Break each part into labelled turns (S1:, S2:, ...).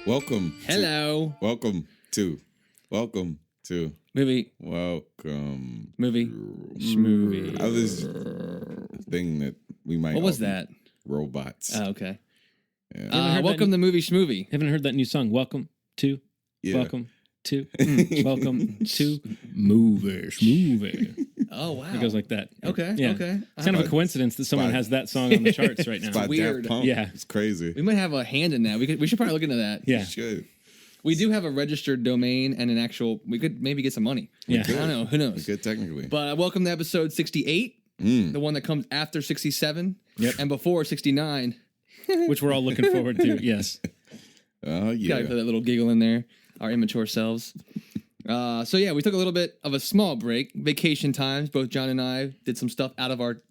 S1: Welcome.
S2: Hello.
S1: Welcome to.
S2: Movie.
S1: Welcome.
S2: Movie. Schmovie.
S1: I was thing that we might.
S2: What was
S1: all be
S2: that?
S1: Robots.
S2: Oh, okay.
S1: Yeah.
S2: Welcome to Movie Schmovie.
S3: Haven't heard that new song. Welcome to.
S1: Yeah.
S3: Welcome to. Welcome to Movie Schmovie.
S2: Oh, wow.
S3: It goes like that.
S2: Okay.
S3: Yeah.
S2: Okay.
S3: It's kind of a coincidence that someone has that song on the charts right now.
S1: By
S2: weird.
S1: Daft Punk.
S3: Yeah.
S1: It's crazy.
S2: We might have a hand in that. We should probably look into that.
S3: Yeah.
S1: You should.
S2: We do have a registered domain and an actual. We could maybe get some money.
S3: Yeah.
S2: I don't know. Who knows?
S1: Good technically.
S2: But welcome to episode 68, the one that comes after 67 and before 69.
S3: Which we're all looking forward to. Yes.
S1: Oh yeah.
S2: Gotta put that little giggle in there. Our immature selves. So yeah, we took a little bit of a small break, vacation times. Both John and I did some stuff out of our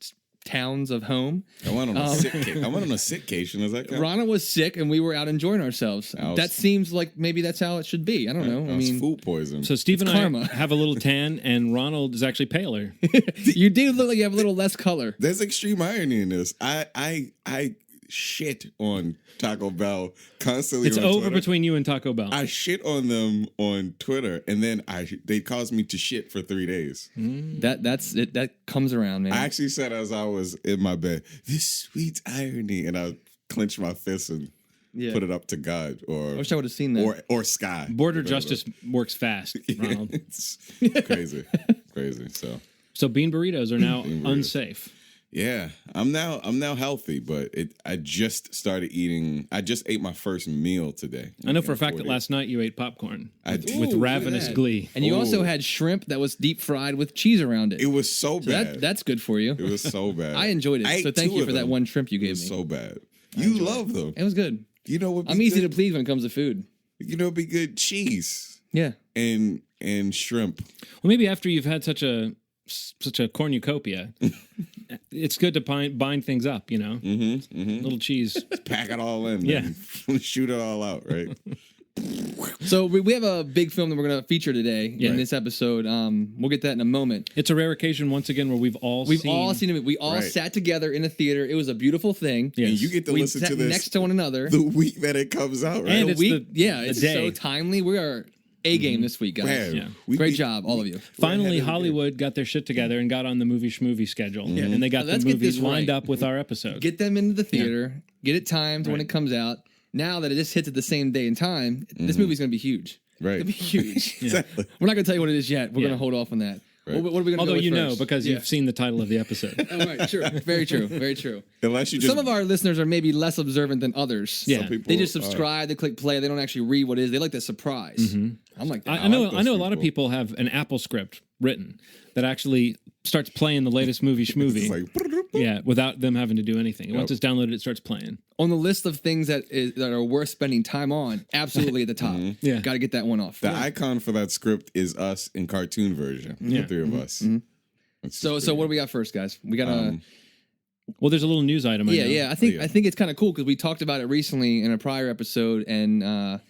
S2: towns of home.
S1: I went on a sitcation. Is that count?
S2: Rana was sick, and we were out enjoying ourselves. That seems like maybe that's how it should be. I don't know.
S1: I mean, food poison.
S3: So Steve and
S2: karma.
S3: I have a little tan, and Ronald is actually paler.
S2: You do look like you have a little less color.
S1: There's extreme irony in this. I shit on Taco Bell constantly.
S3: It's
S1: on
S3: over
S1: Twitter.
S3: between you and Taco Bell.
S1: I shit on them on Twitter, and then they caused me to shit for 3 days.
S2: That's it. That comes around, man.
S1: I actually said as I was in my bed, "This sweet irony," and I clenched my fist and put it up to God, or
S2: I wish I would have seen that.
S1: or Sky.
S3: Border
S1: whatever.
S3: justice works fast, Ronald.
S1: It's crazy, crazy.
S3: So bean burritos are now unsafe.
S1: Yeah, I'm now healthy, but I just started eating. I just ate my first meal today.
S3: I know for a fact that last night you ate popcorn
S1: I did.
S3: with ravenous glee.
S2: And you also had shrimp that was deep fried with cheese around it.
S1: It was so bad.
S2: That's good for you.
S1: It was so bad.
S2: I enjoyed it. So thank you for that one shrimp you
S1: It
S2: gave
S1: was
S2: me.
S1: so bad. You love them.
S2: It was good.
S1: You know what?
S2: I'm easy to please when it comes to food.
S1: You know, it'd be good cheese
S2: Yeah.
S1: and shrimp.
S3: Well, maybe after you've had such a cornucopia, it's good to bind things up, you know? Little cheese.
S1: Pack it all in.
S3: Yeah.
S1: And shoot it all out, right?
S2: So we have a big film that we're going to feature today in this episode. We'll get that in a moment.
S3: It's a rare occasion once again where we've all seen
S2: it. We all sat together in a theater. It was a beautiful thing.
S3: Yes.
S1: And you get to
S2: We
S1: listen
S2: sat
S1: to this
S2: next to one another.
S1: the week that it comes out, right?
S3: And it's
S2: it's
S3: day.
S2: so timely. We are A game this week, guys.
S1: Man,
S3: Yeah.
S2: Great job, all of you.
S3: Finally, Hollywood got their shit together and got on the movie Schmovie schedule. And they got
S2: Let's
S3: the
S2: get
S3: movies
S2: this
S3: lined
S2: right.
S3: up with our episode.
S2: Get them into the theater. Get it timed when
S3: Right.
S2: it comes out. Now that it just hits at the same day and time, this movie's going to be huge.
S1: Right.
S2: It's going to be huge.
S1: Exactly.
S2: We're not going to tell you what it is yet. We're
S3: Yeah.
S2: going to hold off on that.
S1: Right.
S2: What are we going to
S3: Although
S2: go with
S3: you know,
S2: first?
S3: because
S2: Yeah.
S3: you've seen the title of the episode.
S2: Oh, right, true. Very true. Very true.
S1: Unless you just
S2: Some of our listeners are maybe less observant than others.
S3: Yeah.
S1: Some people
S2: They just
S1: are.
S2: subscribe, they click play, they don't actually read what it is. They like the surprise. I'm like that.
S3: I know
S1: like those
S3: a lot of people have an Apple script written that actually starts playing the latest movie Schmovie.
S1: It's like,
S3: Yeah, without them having to do anything. Once it's downloaded, it starts playing.
S2: On the list of things that are worth spending time on, absolutely at the top.
S3: Yeah.
S2: Got to get that one off.
S1: the icon for that script is us in cartoon version.
S3: Yeah.
S1: The three of us. It's
S2: So
S1: just
S2: what do
S1: great.
S2: we got first, guys? We got a
S3: Well, there's a little news item. I know.
S2: I think it's kind of cool because we talked about it recently in a prior episode, and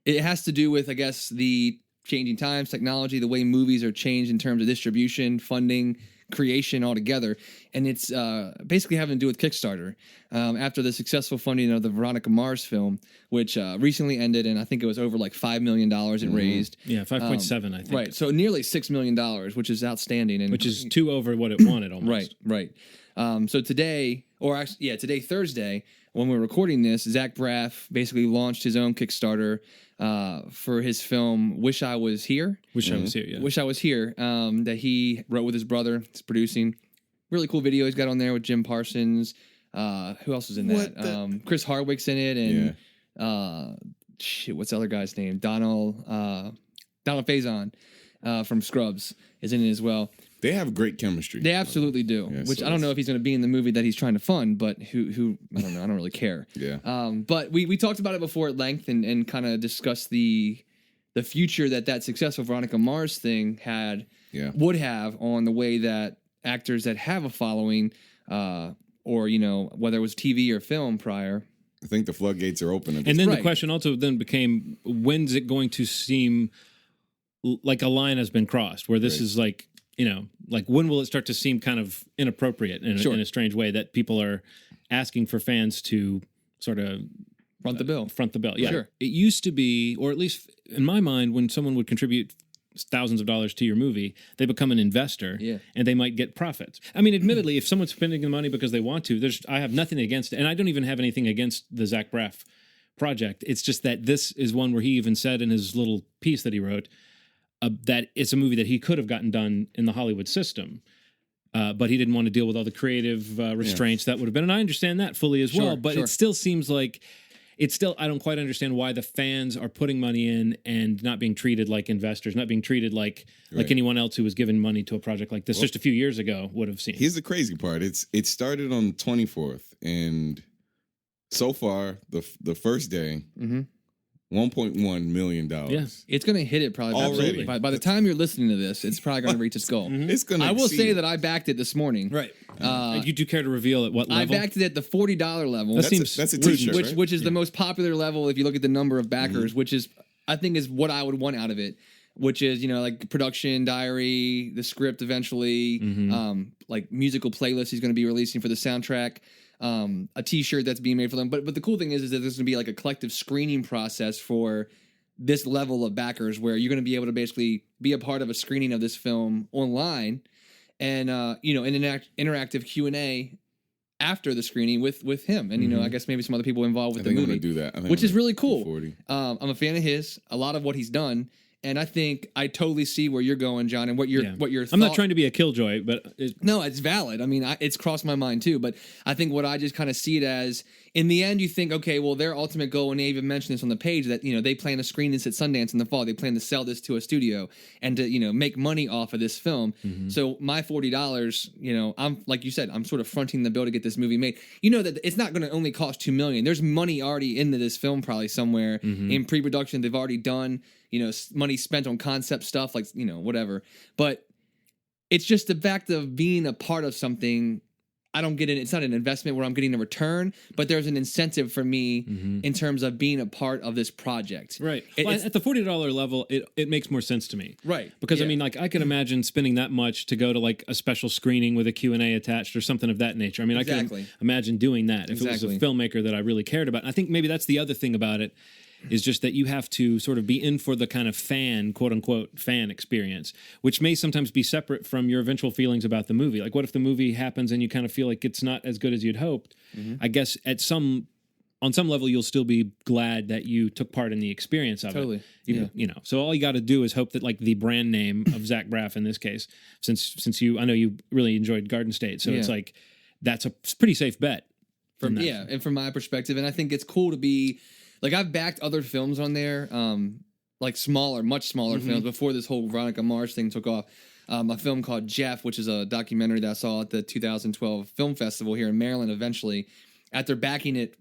S2: it has to do with, I guess, the changing times, technology, the way movies are changed in terms of distribution, funding, creation altogether, and it's basically having to do with Kickstarter. After the successful funding of the Veronica Mars film, which recently ended, and I think it was over like $5 million it raised.
S3: Yeah, 5.7, I think.
S2: Right, so nearly $6 million, which is outstanding, and
S3: Which is 2 over what it wanted almost.
S2: Right. So today, today, Thursday, when we're recording this, Zach Braff basically launched his own Kickstarter for his film "Wish I Was Here."
S3: Wish I was here, yeah.
S2: "Wish I Was Here," that he wrote with his brother. He's producing. Really cool video he's got on there with Jim Parsons. Who else is in that? Chris Hardwick's in it, and what's the other guy's name? Donald Faison from Scrubs is in it as well.
S1: They have great chemistry.
S2: They absolutely do.
S1: Yeah,
S2: which
S1: so
S2: I don't know if he's going to be in the movie that he's trying to fund, but who I don't know. I don't really care.
S1: Yeah.
S2: But we talked about it before at length and kind of discussed the future that successful Veronica Mars thing would have on the way that actors that have a following, or whether it was TV or film prior.
S1: I think the floodgates are open.
S3: And then the question also then became, when's it going to seem like a line has been crossed, where this is like, like when will it start to seem kind of inappropriate in a strange way that people are asking for fans to sort of
S2: Front the bill.
S3: Front the bill. Yeah.
S2: Sure.
S3: It used to be, or at least in my mind, when someone would contribute thousands of dollars to your movie, they become an investor, and they might get profits. I mean, admittedly, if someone's spending the money because they want to, I have nothing against it, and I don't even have anything against the Zach Braff project. It's just that this is one where he even said in his little piece that he wrote that it's a movie that he could have gotten done in the Hollywood system. But he didn't want to deal with all the creative restraints that would have been. And I understand that fully as well. But it still seems like I don't quite understand why the fans are putting money in and not being treated like investors, not being treated like anyone else who was given money to a project like this just a few years ago would have seen.
S1: Here's the crazy part. It started on the 24th. And so far, the first day, $1.1 million.
S2: Yeah, it's going to hit it probably
S1: already.
S2: By the time you're listening to this, it's probably going to reach its goal.
S1: It's going.
S2: I will say that I backed it this morning.
S3: Right. You do care to reveal at what level?
S2: I backed it at the $40 level.
S1: That's a t-shirt,
S2: which is the most popular level if you look at the number of backers, which is I think is what I would want out of it. Which is like production diary, the script eventually, like musical playlist he's going to be releasing for the soundtrack. A t-shirt that's being made for them. But the cool thing is that there's going to be like a collective screening process for this level of backers where you're going to be able to basically be a part of a screening of this film online and, an interactive Q&A after the screening with him. And, I guess maybe some other people involved with the movie.
S1: I'm going to do that.
S2: Which is really cool. I'm a fan of his, a lot of what he's done. And I think I totally see where you're going, John, and what your
S3: I'm not trying to be a killjoy, but
S2: no, it's valid. I mean, it's crossed my mind too. But I think what I just kind of see it as, in the end, you think, okay, well, their ultimate goal, and they even mentioned this on the page, that they plan to screen this at Sundance in the fall. They plan to sell this to a studio and to make money off of this film. So my $40, I'm like you said, I'm sort of fronting the bill to get this movie made. That it's not going to only cost $2 million. There's money already into this film, probably somewhere in pre-production. They've already done. Money spent on concept stuff, like, whatever. But it's just the fact of being a part of something. I don't get it. It's not an investment where I'm getting a return, but there's an incentive for me in terms of being a part of this project.
S3: Right. At the $40 level, it makes more sense to me.
S2: Right.
S3: Because, I mean, like, I can imagine spending that much to go to, like, a special screening with a Q&A attached or something of that nature. I mean, I can imagine doing that if it was a filmmaker that I really cared about. And I think maybe that's the other thing about it, is just that you have to sort of be in for the kind of fan, quote unquote, fan experience, which may sometimes be separate from your eventual feelings about the movie. Like, what if the movie happens and you kind of feel like it's not as good as you'd hoped? I guess on some level, you'll still be glad that you took part in the experience of it. So all you got to do is hope that, like, the brand name of Zach Braff in this case, since I know you really enjoyed Garden State, so it's like that's a pretty safe bet.
S2: And from my perspective, and I think it's cool to be. Like, I've backed other films on there, like much smaller films before this whole Veronica Mars thing took off. A film called Jeff, which is a documentary that I saw at the 2012 Film Festival here in Maryland eventually. After backing it,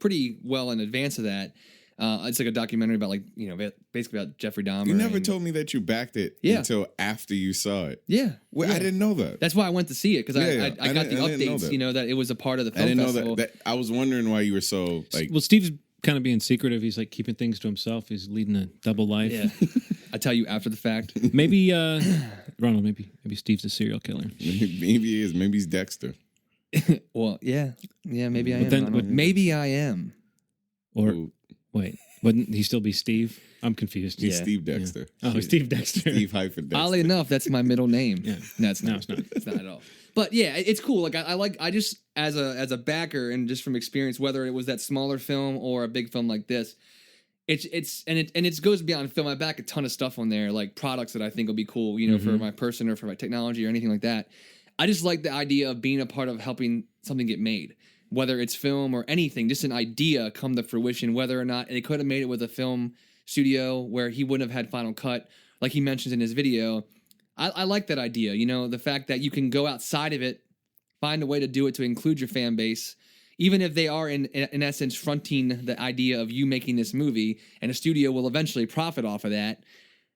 S2: pretty well in advance of that. It's like a documentary about, basically about Jeffrey Dahmer.
S1: You never told me that you backed it until after you saw it.
S2: Yeah.
S1: Well, I didn't know that.
S2: That's why I went to see it, because I got the updates, that it was a part of the film festival.
S1: Know that. I was wondering why you were so, like...
S3: Well, Steve's kind of being secretive. He's like keeping things to himself. He's leading a double life.
S2: Yeah. I tell you after the fact.
S3: Maybe Ronald, maybe Steve's a serial killer.
S1: Maybe he is. Maybe he's Dexter.
S2: Well, yeah, maybe I am. Maybe I am.
S3: Or wait, wouldn't he still be Steve? I'm confused.
S1: He's Steve Dexter.
S3: Oh, Steve Dexter.
S1: Steve hyphen Dexter.
S2: Oddly enough, that's my middle name.
S3: Yeah.
S2: No, it's not.
S3: It's not.
S2: It's not at all. But yeah, it's cool. Like I just as a backer, and just from experience, whether it was that smaller film or a big film like this, it goes beyond film. I back a ton of stuff on there, like products that I think will be cool, for my person or for my technology or anything like that. I just like the idea of being a part of helping something get made, whether it's film or anything, just an idea come to fruition, whether or not they could have made it with a film studio where he wouldn't have had final cut, like he mentions in his video. I like that idea, the fact that you can go outside of it, find a way to do it to include your fan base, even if they are in essence fronting the idea of you making this movie, and a studio will eventually profit off of that.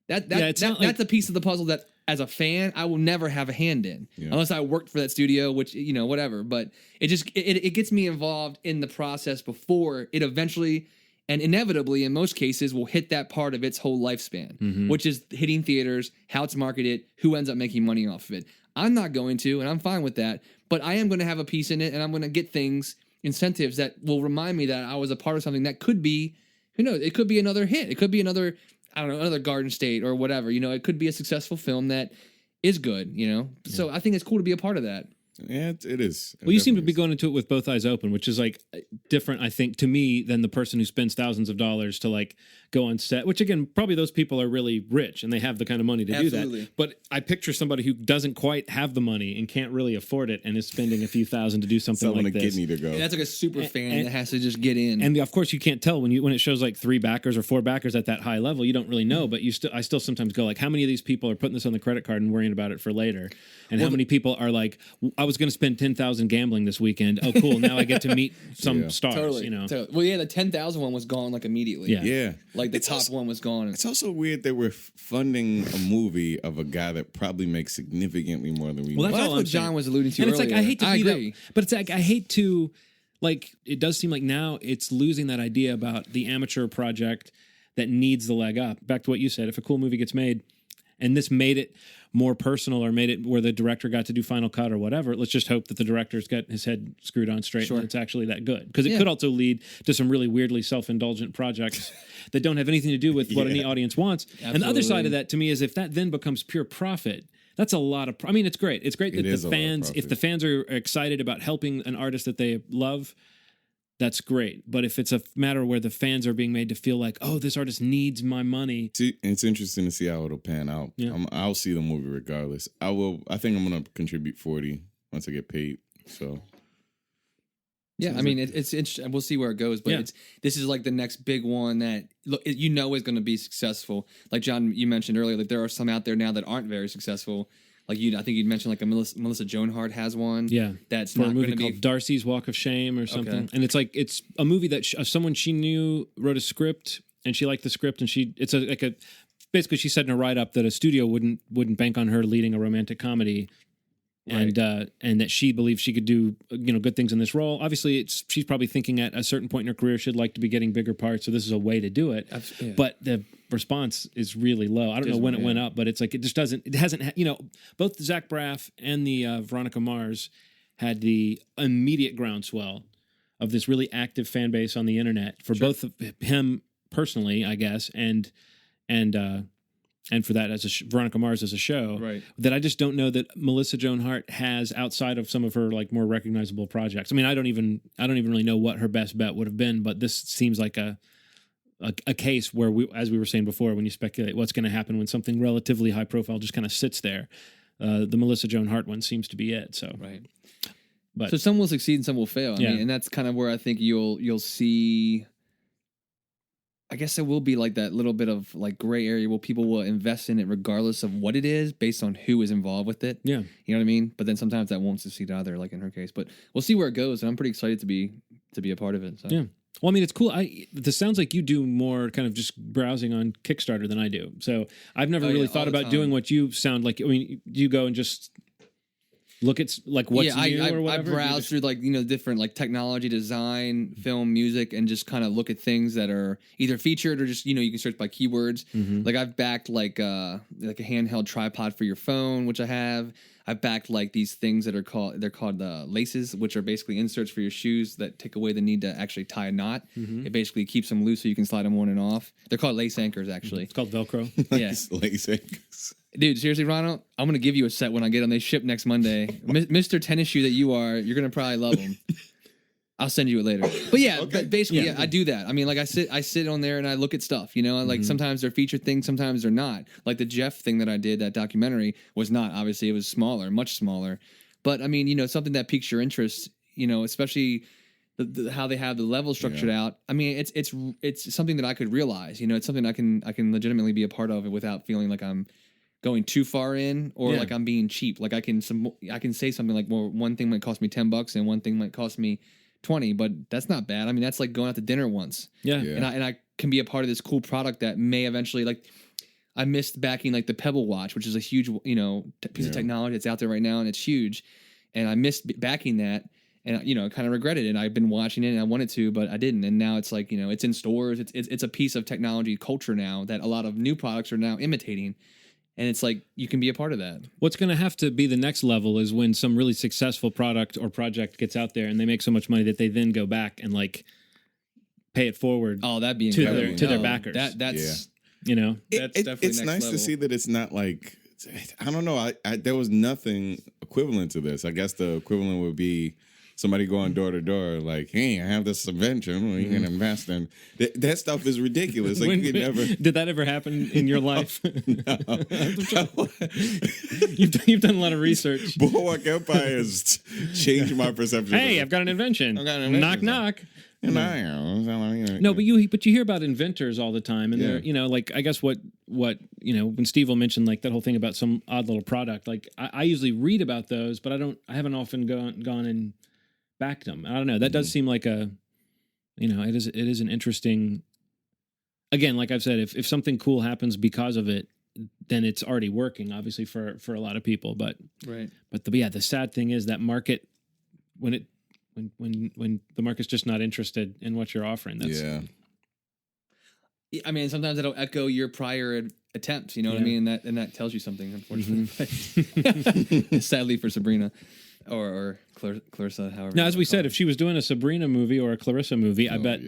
S2: That's a piece of the puzzle that, as a fan, I will never have a hand in, unless I worked for that studio, which, whatever. But it gets me involved in the process before it eventually, and inevitably, in most cases, will hit that part of its whole lifespan, which is hitting theaters, how it's marketed, who ends up making money off of it. I'm not going to, and I'm fine with that, but I am going to have a piece in it, and I'm going to get things incentives that will remind me that I was a part of something that could be, who knows, it could be another hit. It could be another, I don't know, another Garden State or whatever. It could be a successful film that is good, So I think it's cool to be a part of that.
S1: Yeah, it is.
S3: Well, you seem to be going into it with both eyes open, which is like different, I think, to me than the person who spends thousands of dollars to like go on set, which again, probably those people are really rich and they have the kind of money to do that. But I picture somebody who doesn't quite have the money and can't really afford it and is spending a few thousand to do something like this.
S1: Kidney to go.
S2: Yeah, that's like a super fan that has to just get in.
S3: And of course, you can't tell when it shows like 3 backers or 4 backers at that high level. You don't really know, but I still sometimes go like, how many of these people are putting this on the credit card and worrying about it for later? And how many people are like, I was going to spend $10,000 gambling this weekend. Oh, cool! Now I get to meet some stars.
S2: Totally. Well, yeah, the 10,000 one was gone like immediately.
S1: Yeah.
S2: Like the top one was gone.
S1: It's also weird that we're funding a movie of a guy that probably makes significantly more than we.
S2: Well, that's what John was alluding to.
S3: And
S2: earlier.
S3: It's like I hate to beat
S2: agree.
S3: up, but it's like I hate to like. It does seem like now it's losing that idea about the amateur project that needs the leg up. Back to what you said: if a cool movie gets made, and this made it more personal or made it where the director got to do final cut or whatever, let's just hope that the director's got his head screwed on straight and it's actually that good. Because it could also lead to some really weirdly self-indulgent projects that don't have anything to do with what any audience wants. Absolutely. And the other side of that to me is if that then becomes pure profit, that's a lot of... I mean, it's great. It's great that the fans, if the fans are excited about helping an artist that they love, that's great. But if it's a matter where the fans are being made to feel like, oh, this artist needs my money.
S1: It's interesting to see how it'll pan out. Yeah. I'll see the movie regardless. I think I'm going to contribute 40 once I get paid. So.
S2: Yeah, I mean, it's interesting. We'll see where it goes. But this is like the next big one that, is going to be successful. Like, John, you mentioned earlier, like there are some out there now that aren't very successful. Like I think you'd mentioned like a Melissa Joan Hart has one.
S3: Yeah,
S2: that's
S3: for
S2: not
S3: a movie
S2: going to be
S3: called Darcy's Walk of Shame or something. Okay. And it's a movie that someone she knew wrote a script and she liked the script and basically she said in a write up that a studio wouldn't bank on her leading a romantic comedy. Right. And that she believes she could do good things in this role. Obviously, she's probably thinking at a certain point in her career she'd like to be getting bigger parts, so this is a way to do it. Yeah. But the response is really low. I don't know when it went up, but it's like it hasn't. Both Zach Braff and the Veronica Mars had the immediate groundswell of this really active fan base on the internet for both of him personally, I guess, and for that as Veronica Mars as a show, right? That I just don't know that Melissa Joan Hart has outside of some of her like more recognizable projects. I mean, I don't even really know what her best bet would have been, but this seems like a case where as we were saying before, when you speculate what's going to happen when something relatively high profile just kind of sits there, the Melissa Joan Hart one seems to be it. So
S2: right, but so some will succeed and some will fail. I mean, and that's kind of where I think you'll see. I guess there will be like that little bit of like gray area where people will invest in it regardless of what it is based on who is involved with it. Yeah. You know what I mean? But then sometimes that won't succeed either, like in her case. But we'll see where it goes. And I'm pretty excited to be a part of it. So. Yeah.
S3: Well, I mean, it's cool. This sounds like you do more kind of just browsing on Kickstarter than I do. So I've never really thought about doing what you sound like. I mean, you go and just look at like what's new or whatever.
S2: I browse through like different like technology, design, film, music, and just kind of look at things that are either featured or just you can search by keywords. Mm-hmm. Like I've backed like a handheld tripod for your phone, which I have. I've backed like these things that are called laces, which are basically inserts for your shoes that take away the need to actually tie a knot. Mm-hmm. It basically keeps them loose so you can slide them on and off. They're called lace anchors, actually.
S3: It's called Velcro.
S2: Yeah,
S1: lace anchors.
S2: Dude, seriously, Ronald, I'm going to give you a set when I get on. They ship next Monday. Mr. Tennis Shoe that you are, you're going to probably love them. I'll send you it later. But yeah, but basically, I do that. I mean, like I sit on there and I look at stuff, like sometimes they're featured things, sometimes they're not. Like the Jeff thing that I did, that documentary was not, obviously it was smaller, much smaller. But I mean, something that piques your interest, especially how they have the level structured out. I mean, it's something that I could realize, it's something I can legitimately be a part of it without feeling like I'm going too far in or like I'm being cheap. Like I can say something like, well, one thing might cost me $10 and one thing might cost me 20, but that's not bad. I mean, that's like going out to dinner once. Yeah. And I can be a part of this cool product that may eventually, like, I missed backing like the Pebble Watch, which is a huge, piece of technology that's out there right now and it's huge. And I missed backing that and, kind of regretted it. I've been watching it and I wanted to, but I didn't. And now it's like, it's in stores. It's a piece of technology culture now that a lot of new products are now imitating. And it's like, you can be a part of that.
S3: What's going to have to be the next level is when some really successful product or project gets out there and they make so much money that they then go back and like pay it forward.
S2: Oh, that'd be
S3: to
S2: incredible.
S3: their backers.
S2: That's
S3: you know,
S2: that's definitely
S1: it's
S2: next
S1: nice
S2: level.
S1: to see that it's not like, I don't know. There was nothing equivalent to this. I guess the equivalent would be somebody going door to door, like, "Hey, I have this invention. You can invest in." That stuff is ridiculous. Like, you can never.
S3: Did that ever happen in your life?
S1: No.
S3: You've done a lot of research.
S1: Boardwalk Empire has changed my perception.
S3: Hey, I've got an invention. Knock knock. No, but you hear about inventors all the time, and they're, you know, like, I guess what you know, when Steve will mention like that whole thing about some odd little product, like I usually read about those, but I haven't often gone and backed them. I don't know. That does seem like a, you know, it is an interesting. Again, like I've said, if something cool happens because of it, then it's already working, obviously for a lot of people. But the sad thing is that market when the market's just not interested in what you're offering. That's,
S2: I mean, sometimes it'll echo your prior attempts. You know what I mean? And that tells you something, unfortunately. Sadly for Sabrina or Clarissa, however.
S3: Now, as we said, if she was doing a Sabrina movie or a Clarissa movie, I bet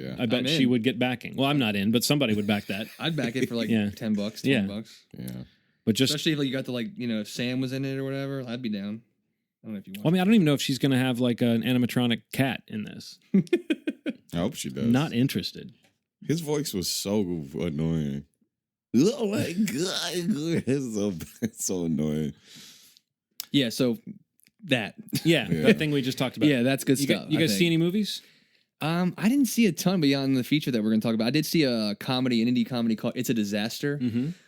S3: she would get backing. Well, I'm not in, but somebody would back that.
S2: I'd back it for like $10, $20.
S1: Yeah.
S3: But just
S2: especially if like, you got if Sam was in it or whatever, I'd be down. I don't know if you want.
S3: Well, I mean, I don't even know if she's going to have like an animatronic cat in this.
S1: I hope she does.
S3: Not interested.
S1: His voice was so annoying. Oh my god, it's so annoying.
S2: Yeah. So that.
S3: That thing we just talked about.
S2: Yeah, that's good stuff.
S3: You guys see any movies?
S2: I didn't see a ton beyond the feature that we're going to talk about. I did see an indie comedy called "It's a Disaster,"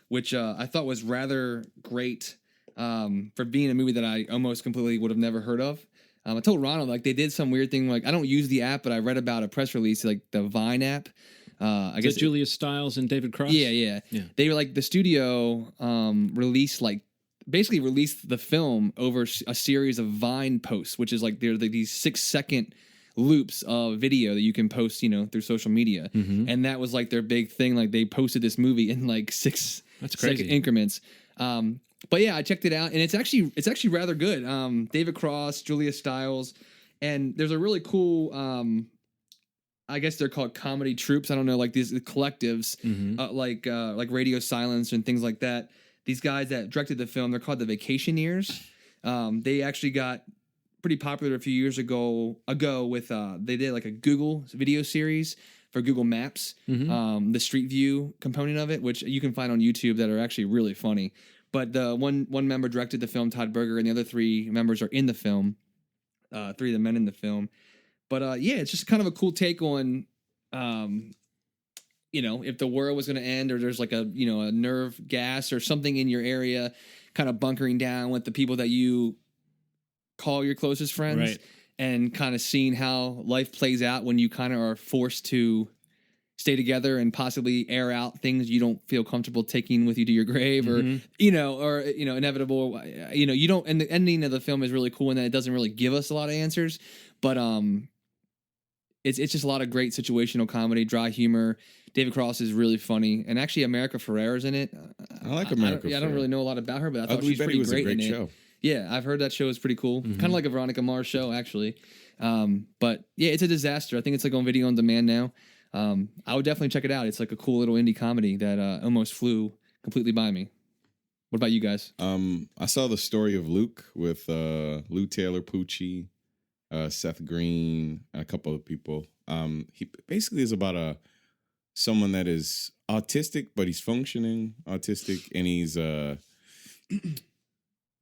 S2: which I thought was rather great. For being a movie that I almost completely would have never heard of. I told Ronald, like, they did some weird thing, like, I don't use the app, but I read about a press release, like the Vine app. I guess
S3: Julia Stiles and David Cross?
S2: Yeah. They were like, the studio released the film over a series of Vine posts, which is like, they're these 6-second loops of video that you can post, through social media. And that was like their big thing. Like, they posted this movie in like 6-second increments. But yeah, I checked it out, and it's actually rather good. David Cross, Julia Stiles, and there's a really cool. I guess they're called comedy troupes. I don't know, like these collectives, like Radio Silence and things like that. These guys that directed the film, they're called the Vacationeers. They actually got pretty popular a few years ago with they did like a Google video series for Google Maps, the Street View component of it, which you can find on YouTube, that are actually really funny. But the one member directed the film, Todd Berger, and the other 3 members are in the film. 3 of the men in the film. But it's just kind of a cool take on, if the world was going to end, or there's like a nerve gas or something in your area, kind of bunkering down with the people that you call your closest friends,
S3: right.
S2: And kind of seeing how life plays out when you kind of are forced to stay together and possibly air out things you don't feel comfortable taking with you to your grave, or inevitable. You don't. And the ending of the film is really cool in that it doesn't really give us a lot of answers, but it's just a lot of great situational comedy, dry humor. David Cross is really funny, and actually America Ferrera's in it.
S1: I like America.
S2: I don't really know a lot about her, but I thought she's pretty great in it. Yeah, I've heard that show is pretty cool. Kind of like a Veronica Mars show, actually. But yeah, It's a Disaster. I think it's like on video on demand now. I would definitely check it out. It's like a cool little indie comedy that almost flew completely by me. What about you guys?
S1: I saw The Story of Luke with Lou Taylor Pucci, Seth Green, and a couple of people. He basically is about someone that is autistic, but he's functioning autistic, and he's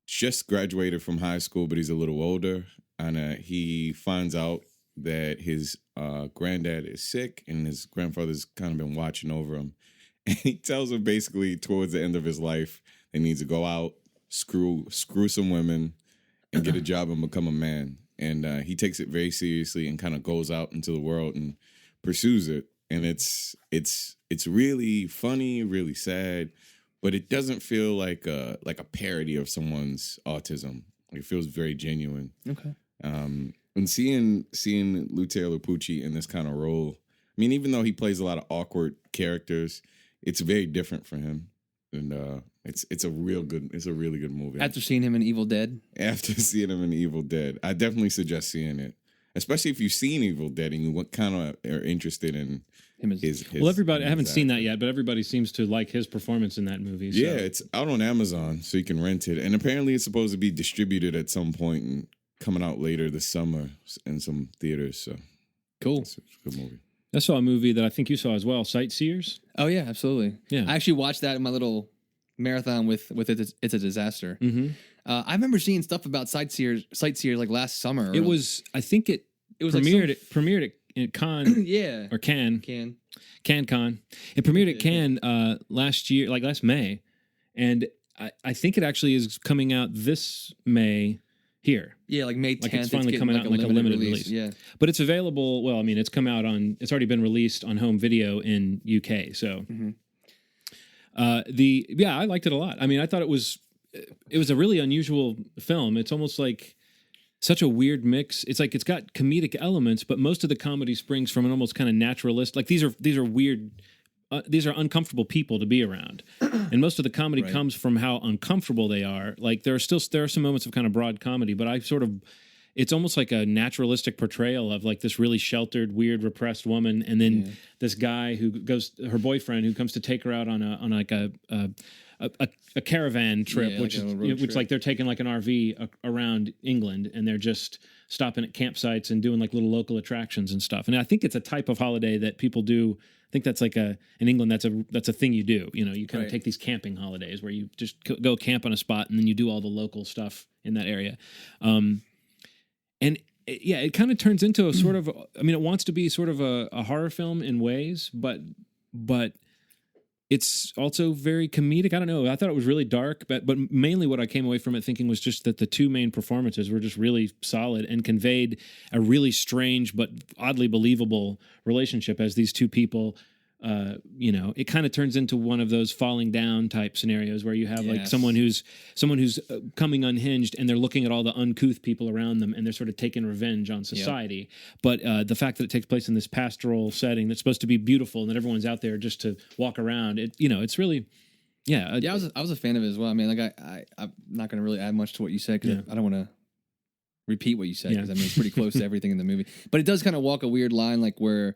S1: just graduated from high school, but he's a little older, and he finds out that his granddad is sick, and his grandfather's kind of been watching over him. And he tells him basically towards the end of his life, he needs to go out, screw some women, and get a job and become a man. And he takes it very seriously and kind of goes out into the world and pursues it. And it's really funny, really sad, but it doesn't feel like a parody of someone's autism. It feels very genuine.
S2: Okay.
S1: And seeing Lou Taylor Pucci in this kind of role, I mean, even though he plays a lot of awkward characters, it's very different for him. and it's a really good movie.
S2: After seeing him in Evil Dead,
S1: After seeing him in Evil Dead, I definitely suggest seeing it, especially if you've seen Evil Dead and you kind of are interested in his.
S3: Well, everybody, I haven't seen that yet, but everybody seems to like his performance in that movie. So.
S1: Yeah, it's out on Amazon, so you can rent it, and apparently it's supposed to be distributed at some point and coming out later this summer in some theaters. So
S2: cool,
S1: it's a good movie.
S3: I saw a movie that I think you saw as well, Sightseers.
S2: Oh yeah, absolutely.
S3: Yeah,
S2: I actually watched that in my little marathon with It's a Disaster.
S3: Mm-hmm.
S2: I remember seeing stuff about Sightseers like last summer.
S3: It was, I think it was premiered at Cannes.
S2: Yeah,
S3: or Cannes.
S2: Cannes.
S3: It premiered at Cannes last year, like last May, and I think it actually is coming out this May. Here,
S2: yeah, like May 10th.
S3: Like it's finally coming out in like a limited release.
S2: Yeah,
S3: but it's available. Well, I mean, it's come out on. It's already been released on home video in UK. So, I liked it a lot. I mean, I thought it was a really unusual film. It's almost like such a weird mix. It's like it's got comedic elements, but most of the comedy springs from an almost kind of naturalist. Like these are weird. These are uncomfortable people to be around, and most of the comedy comes from how uncomfortable they are. Like there are some moments of kind of broad comedy, but it's almost like a naturalistic portrayal of like this really sheltered, weird, repressed woman, and then this guy her boyfriend who comes to take her out on a caravan trip, which like they're taking like an RV around England, and they're just stopping at campsites and doing like little local attractions and stuff. And I think it's a type of holiday that people do. I think that's like in England, that's a thing you do. You know, you kind of take these camping holidays where you just go camp on a spot and then you do all the local stuff in that area. It kind of turns into a sort of, I mean, it wants to be sort of a horror film in ways, but it's also very comedic. I don't know. I thought it was really dark, but mainly what I came away from it thinking was just that the two main performances were just really solid and conveyed a really strange but oddly believable relationship as these two people. It kind of turns into one of those falling down type scenarios where you have like someone who's coming unhinged and they're looking at all the uncouth people around them and they're sort of taking revenge on society. But the fact that it takes place in this pastoral setting that's supposed to be beautiful and that everyone's out there just to walk around, it's really, I
S2: was a fan of it as well. I mean, like I'm not going to really add much to what you said because I don't want to repeat what you said because I mean it's pretty close to everything in the movie. But it does kind of walk a weird line, like where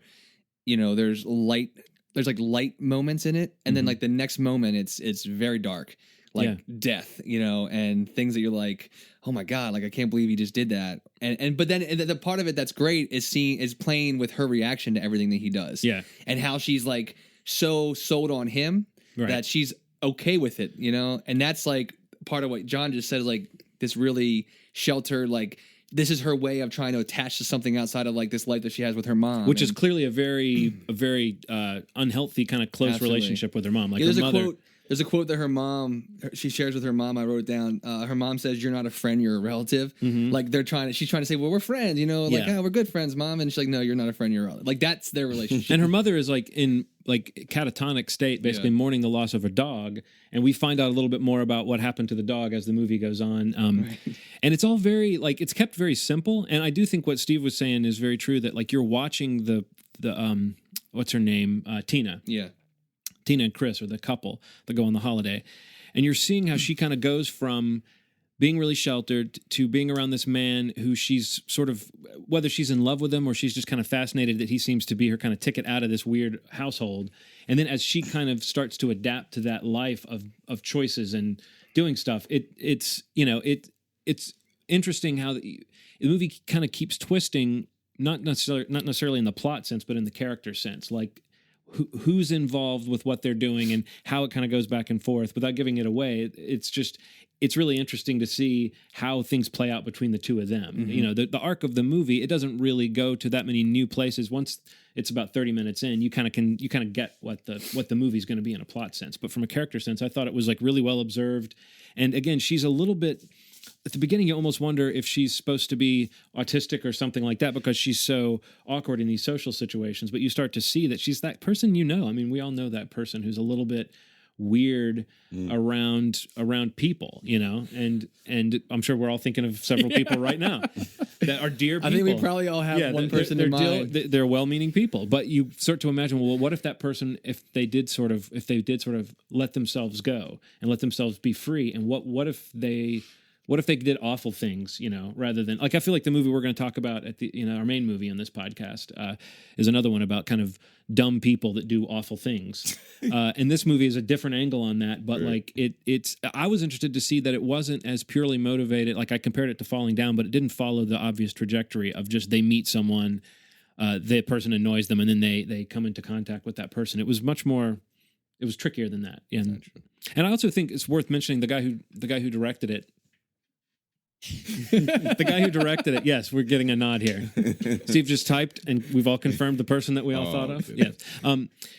S2: there's like light moments in it, and then like the next moment it's very dark, like death, and things that you're like, oh my god, like I can't believe he just did that. But then the part of it that's great is playing with her reaction to everything that he does, and how she's like so sold on him that she's okay with it, and that's like part of what John just said, like this really sheltered, like this is her way of trying to attach to something outside of like this life that she has with her mom,
S3: which is clearly a very unhealthy kind of close relationship with her mom. Like
S2: there's
S3: her mother.
S2: There's a quote that her mom she shares with her mom. I wrote it down. Her mom says, "You're not a friend, you're a relative." Like she's trying to say, "Well, we're friends, we're good friends, mom." And she's like, "No, you're not a friend, you're a relative." Like that's their relationship.
S3: And her mother is like in like catatonic state, basically mourning the loss of her dog. And we find out a little bit more about what happened to the dog as the movie goes on. And it's all very like it's kept very simple. And I do think what Steve was saying is very true, that like you're watching the what's her name, Tina.
S2: Yeah.
S3: Tina and Chris are the couple that go on the holiday. And you're seeing how she kind of goes from being really sheltered to being around this man who she's sort of, whether she's in love with him or she's just kind of fascinated that he seems to be her kind of ticket out of this weird household. And then as she kind of starts to adapt to that life of choices and doing stuff, it's interesting how the movie kind of keeps twisting, not necessarily in the plot sense, but in the character sense. Like, who's involved with what they're doing and how it kind of goes back and forth without giving it away. It's really interesting to see how things play out between the two of them. The arc of the movie, it doesn't really go to that many new places. Once it's about 30 minutes in, you kind of get what the movie's going to be in a plot sense. But from a character sense, I thought it was like really well observed. And again, she's a little bit, at the beginning, you almost wonder if she's supposed to be autistic or something like that because she's so awkward in these social situations. But you start to see that she's that person, I mean, we all know that person who's a little bit weird around people, you know, and I'm sure we're all thinking of several people right now that are dear people.
S2: I think we probably all have one person in mind.
S3: They're well-meaning people, but you start to imagine, well, what if that person, if they did sort of let themselves go and let themselves be free, and what if they did awful things, you know, rather than, like, I feel like the movie we're going to talk about at the, you know, our main movie in this podcast is another one about kind of dumb people that do awful things. And this movie is a different angle on that, but like it's, I was interested to see that it wasn't as purely motivated. Like I compared it to Falling Down, but it didn't follow the obvious trajectory of just they meet someone, the person annoys them, and then they come into contact with that person. It was much more, it was trickier than that. And I also think it's worth mentioning the guy who directed it. The guy who directed it. Yes, we're getting a nod here. Steve just typed, and we've all confirmed the person that we all thought of. Yes,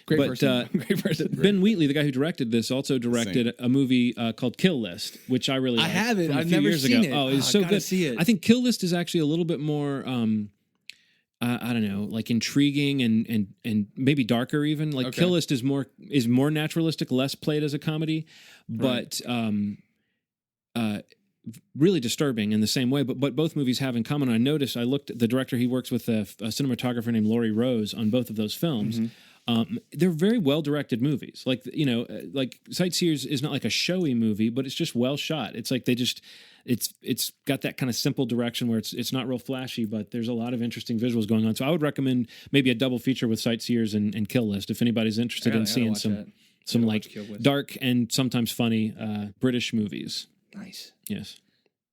S2: great person. Great person.
S3: Ben Wheatley, the guy who directed this, also directed a movie called Kill List, which I really liked.
S2: I have it. I've
S3: never
S2: never seen it.
S3: Oh, it's so good.
S2: See it.
S3: I think Kill List is actually a little bit more. I don't know, like intriguing and maybe darker even. Like Kill List is more naturalistic, less played as a comedy, but really disturbing in the same way. But both movies have in common. I noticed, I looked at the director, he works with a cinematographer named Laurie Rose on both of those films. They're very well directed movies. Like, you know, like Sightseers is not like a showy movie, but it's just well shot. It's like it's got that kind of simple direction where it's not real flashy, but there's a lot of interesting visuals going on. So I would recommend maybe a double feature with Sightseers and Kill List if anybody's interested in seeing some like dark and sometimes funny British movies.
S2: Nice.
S3: Yes.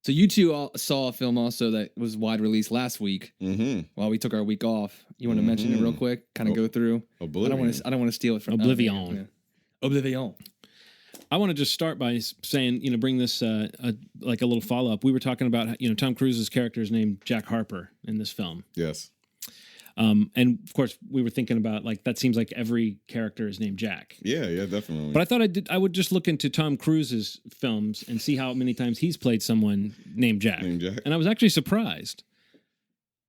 S2: So you two all saw a film also that was wide release last week while we took our week off. You want to mention it real quick? Kind of go through.
S1: Oblivion.
S2: I don't want to steal it from
S3: Oblivion.
S2: Oblivion.
S3: I want to just start by saying, you know, bring this like a little follow up. We were talking about, you know, Tom Cruise's character is named Jack Harper in this film.
S1: Yes.
S3: And of course, we were thinking about, like, that seems like every character is named Jack.
S1: Yeah, definitely.
S3: But I thought I would just look into Tom Cruise's films and see how many times he's played someone named Jack. And I was actually surprised.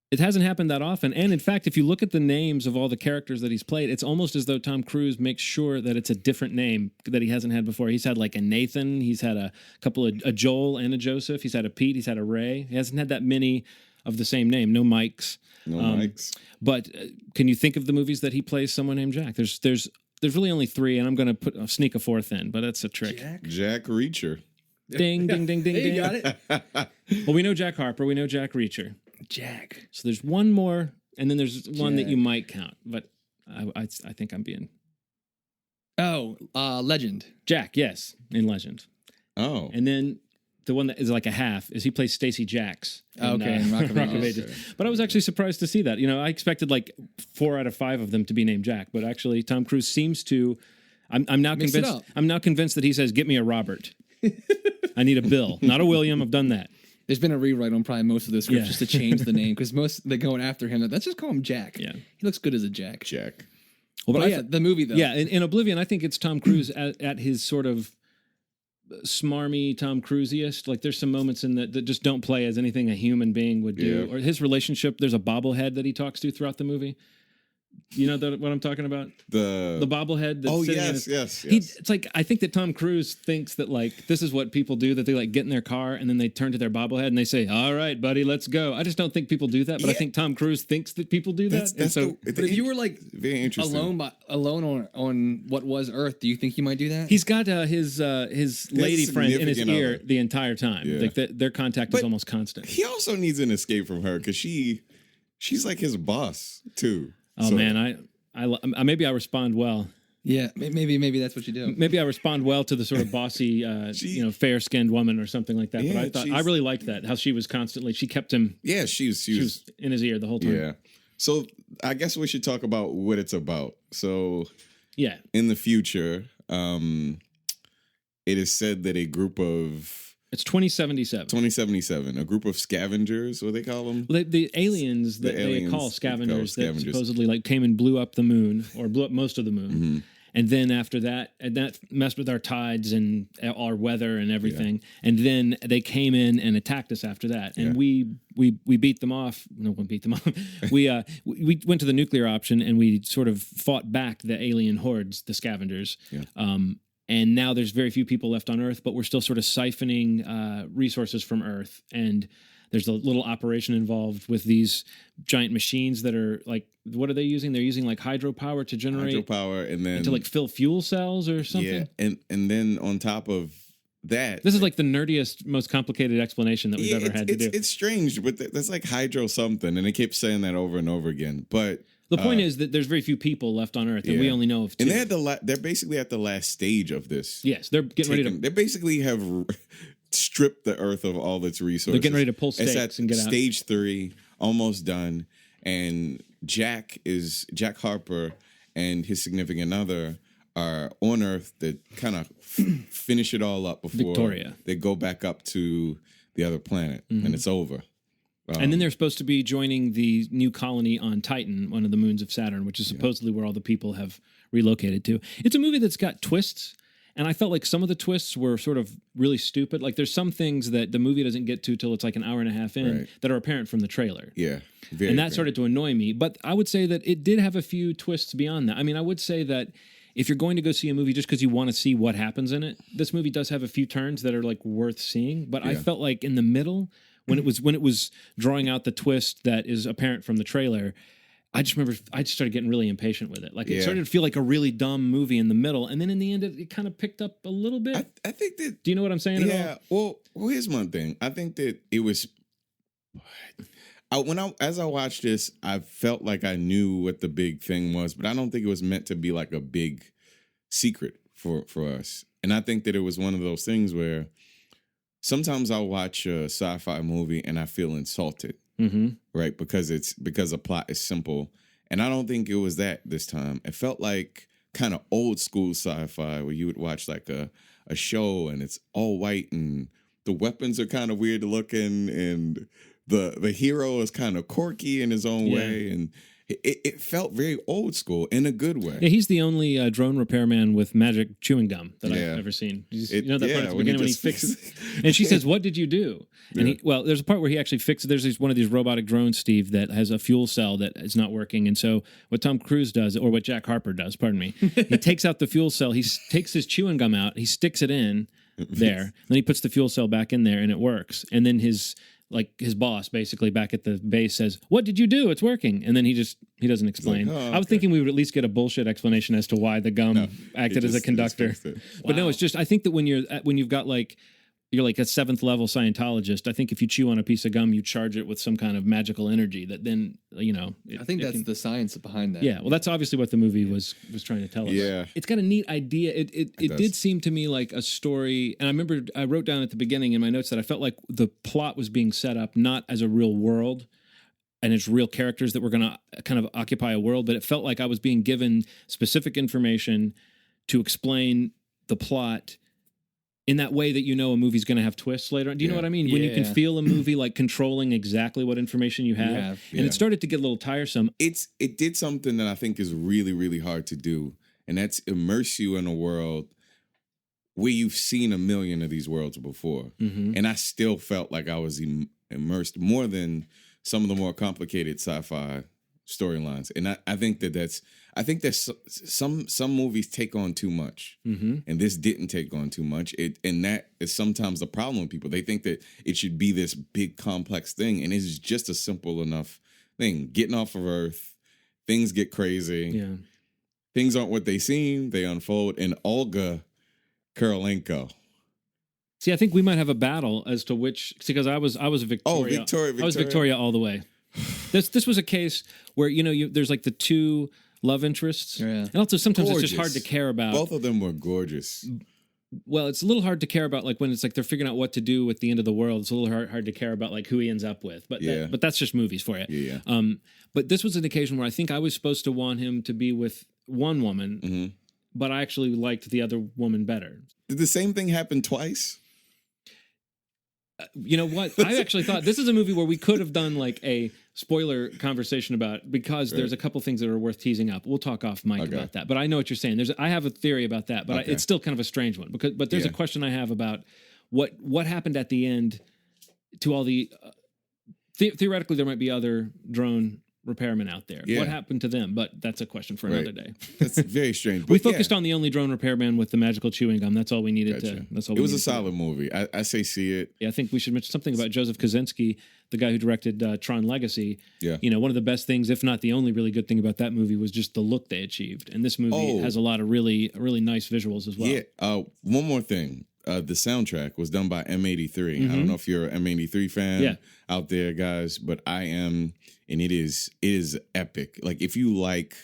S3: It hasn't happened that often. And in fact, if you look at the names of all the characters that he's played, it's almost as though Tom Cruise makes sure that it's a different name that he hasn't had before. He's had like a Nathan. He's had a couple of a Joel and a Joseph. He's had a Pete. He's had a Ray. He hasn't had that many of the same name. No Mikes. But can you think of the movies that he plays someone named Jack? There's really only three, and I'm going to sneak a fourth in, but that's a trick.
S1: Jack Reacher.
S3: Ding, ding, ding, ding, ding.
S2: You got it.
S3: Well, we know Jack Harper. We know Jack Reacher.
S2: Jack.
S3: So there's one more, and then there's one that you might count, but I think I'm being...
S2: Legend.
S3: Jack, yes, in Legend.
S1: Oh.
S3: And then the one that is like a half is he plays Stacey Jacks.
S2: In Rock of Ages.
S3: But I was actually surprised to see that. You know, I expected like 4 out of 5 of them to be named Jack, but actually Tom Cruise seems to. I'm now convinced. I'm now convinced that he says, "Get me a Robert. I need a Bill, not a William." I've done that.
S2: There's been a rewrite on probably most of the scripts just to change the name because most they're going after him. Let's just call him Jack.
S3: Yeah,
S2: he looks good as a Jack.
S1: Jack.
S2: Well, but the movie though.
S3: Yeah, in Oblivion, I think it's Tom Cruise at his sort of smarmy Tom Cruise-iest. Like there's some moments in that just don't play as anything a human being would do. Or his relationship, there's a bobblehead that he talks to throughout the movie. You know what I'm talking about? The bobblehead. That's
S1: yes.
S3: It's like, I think that Tom Cruise thinks that like this is what people do, that they like get in their car and then they turn to their bobblehead and they say, "All right, buddy, let's go." I just don't think people do that, but I think Tom Cruise thinks that people do that.
S2: But if you were like
S1: very interesting
S2: alone on what was Earth, do you think you might do that?
S3: He's got his lady friend in his ear the entire time.
S1: Yeah.
S3: Like their contact is almost constant.
S1: He also needs an escape from her because she's like his boss too.
S3: Oh man, I maybe I respond well.
S2: Yeah, maybe that's what you do.
S3: Maybe I respond well to the sort of bossy, fair-skinned woman or something like that.
S1: Yeah,
S3: but I really liked that, how she was constantly, she kept him.
S1: Yeah, she was
S3: in his ear the whole time.
S1: Yeah. So I guess we should talk about what it's about. So
S3: yeah,
S1: in the future, it is said that a group of
S3: It's 2077.
S1: 2077. A group of scavengers, what they call them?
S3: The aliens that they call scavengers that supposedly like came and blew up the moon or blew up most of the moon. Mm-hmm. And then after that, and that messed with our tides and our weather and everything. Yeah. And then they came in and attacked us after that. And we beat them off. No one beat them off. we went to the nuclear option and we sort of fought back the alien hordes, the scavengers. Yeah. and now there's very few people left on Earth, but we're still sort of siphoning resources from Earth, and there's a little operation involved with these giant machines that are like, what are they using? They're using like hydropower to generate
S1: hydropower, and then
S3: to like fill fuel cells or something.
S1: Yeah, and then on top of that,
S3: this is like the nerdiest, most complicated explanation that we've ever had to do.
S1: It's strange, but that's like hydro something, and they keep saying that over and over again. But
S3: the point is that there's very few people left on Earth, and we only know of 2.
S1: And they're basically at the last stage of this.
S3: Yes, they're getting ready to.
S1: They basically have stripped the Earth of all its resources.
S3: They're getting ready to pull stakes
S1: it's at
S3: and get out.
S1: Stage 3, almost done, and Jack Harper and his significant other are on Earth that kind of finish it all up before
S3: Victoria.
S1: They go back up to the other planet, and it's over.
S3: And then they're supposed to be joining the new colony on Titan, one of the moons of Saturn, which is supposedly where all the people have relocated to. It's a movie that's got twists, and I felt like some of the twists were sort of really stupid. Like there's some things that the movie doesn't get to till it's like an hour and a half in that are apparent from the trailer.
S1: Yeah.
S3: And that started to annoy me. But I would say that it did have a few twists beyond that. I mean, I would say that if you're going to go see a movie just because you want to see what happens in it, this movie does have a few turns that are like worth seeing. But I felt like in the middle, when it was drawing out the twist that is apparent from the trailer, I just remember I just started getting really impatient with it. Like it started to feel like a really dumb movie in the middle, and then in the end, it kind of picked up a little bit.
S1: I think that.
S3: Do you know what I'm saying?
S1: Yeah. Well, here's one thing. I think that it was. As I watched this, I felt like I knew what the big thing was, but I don't think it was meant to be like a big secret for us. And I think that it was one of those things where sometimes I'll watch a sci-fi movie and I feel insulted, right? Because the plot is simple. And I don't think it was that this time. It felt like kind of old school sci-fi where you would watch like a show and it's all white and the weapons are kind of weird looking and the hero is kind of quirky in his own way, and it felt very old school in a good way.
S3: Yeah, he's the only drone repairman with magic chewing gum that I've ever seen. You know that part at the beginning when he fixes, and she says, "What did you do?" And there's a part where he actually fixes. There's one of these robotic drones, Steve, that has a fuel cell that is not working, and so what Tom Cruise does, or what Jack Harper does, pardon me, he takes out the fuel cell. He takes his chewing gum out. He sticks it in there. Then he puts the fuel cell back in there, and it works. And then his boss basically back at the base says, "What did you do? It's working." And then he doesn't explain. Like, I was thinking we would at least get a bullshit explanation as to why the gum acted as a conductor. But no, it's just, I think that when you've got like, you're like a 7th level Scientologist, I think if you chew on a piece of gum, you charge it with some kind of magical energy that then, I think that's
S2: the science behind that.
S3: Yeah, well, that's obviously what the movie was trying to tell us.
S1: Yeah.
S3: It's got a neat idea. It did seem to me like a story, and I remember I wrote down at the beginning in my notes that I felt like the plot was being set up not as a real world and it's real characters that were going to kind of occupy a world, but it felt like I was being given specific information to explain the plot in that way that a movie's going to have twists later on. Do you know what I mean? When you can feel a movie like controlling exactly what information you have. And it started to get a little tiresome.
S1: It did something that I think is really, really hard to do, and that's immerse you in a world where you've seen a million of these worlds before. And I still felt like I was immersed more than some of the more complicated sci-fi storylines. And I think that some movies take on too much, and this didn't take on too much. And that is sometimes the problem with people. They think that it should be this big complex thing, and it's just a simple enough thing. Getting off of Earth, things get crazy.
S3: Yeah,
S1: things aren't what they seem. They unfold. And Olga Kurylenko.
S3: See, I think we might have a battle as to which, because I was Victoria.
S1: Oh, Victoria.
S3: I was Victoria all the way. This was a case where there's like the two love interests, and also sometimes gorgeous. It's just hard to care about.
S1: Both of them were gorgeous.
S3: Well, it's a little hard to care about, like when it's like they're figuring out what to do with the end of the world. It's a little hard to care about like who he ends up with. But but that's just movies for you.
S1: Yeah.
S3: But this was an occasion where I think I was supposed to want him to be with one woman, but I actually liked the other woman better.
S1: Did the same thing happen twice?
S3: You know what? I actually thought this is a movie where we could have done like a spoiler conversation about, because there's a couple things that are worth teasing up. We'll talk off mic about that. But I know what you're saying. I have a theory about that, but it's still kind of a strange one. But there's a question I have about what happened at the end to all the theoretically there might be other drone repairmen out there.
S1: Yeah.
S3: What happened to them? But that's a question for another day.
S1: That's very strange.
S3: We focused on the only drone repairman with the magical chewing gum. That's all we needed to. That's all.
S1: It was a solid movie. I say see it.
S3: Yeah, I think we should mention something about Joseph Kosinski, the guy who directed Tron Legacy.
S1: Yeah.
S3: You know, one of the best things, if not the only really good thing about that movie, was just the look they achieved. And this movie has a lot of really nice visuals as well.
S1: Yeah. One more thing. The soundtrack was done by M83. I don't know if you're an M83 fan out there, guys, but I am, and it is epic. Like if you like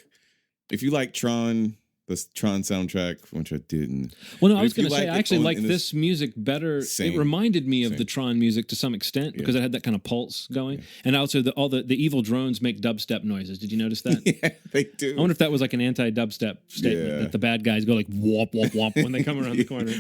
S1: Tron, the Tron soundtrack, which I didn't.
S3: Well, no, I was going to say I actually like this music better. It reminded me of the Tron music to some extent because it had that kind of pulse going, and also all the evil drones make dubstep noises. Did you notice that?
S1: Yeah, they do.
S3: I wonder if that was like an anti-dubstep statement that the bad guys go like womp womp womp when they come around the corner.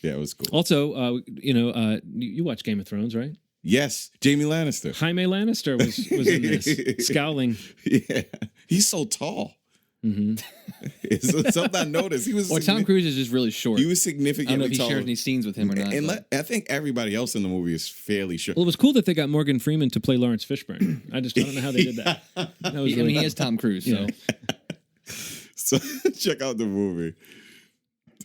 S1: Yeah, it was cool.
S3: Also, you watch Game of Thrones, right?
S1: Yes, Jamie Lannister.
S3: Jaime Lannister was in this, scowling.
S1: Yeah, he's so tall. It's something I noticed. He was.
S2: Well, Tom Cruise is just really short.
S1: He was significantly
S2: I don't know if he
S1: taller.
S2: shares any scenes with him or not.
S1: And I think everybody else in the movie is fairly short.
S3: Well, it was cool that they got Morgan Freeman to play Lawrence Fishburne. I don't know how they did that. That was
S2: he is Tom Cruise, so
S1: So check out the movie.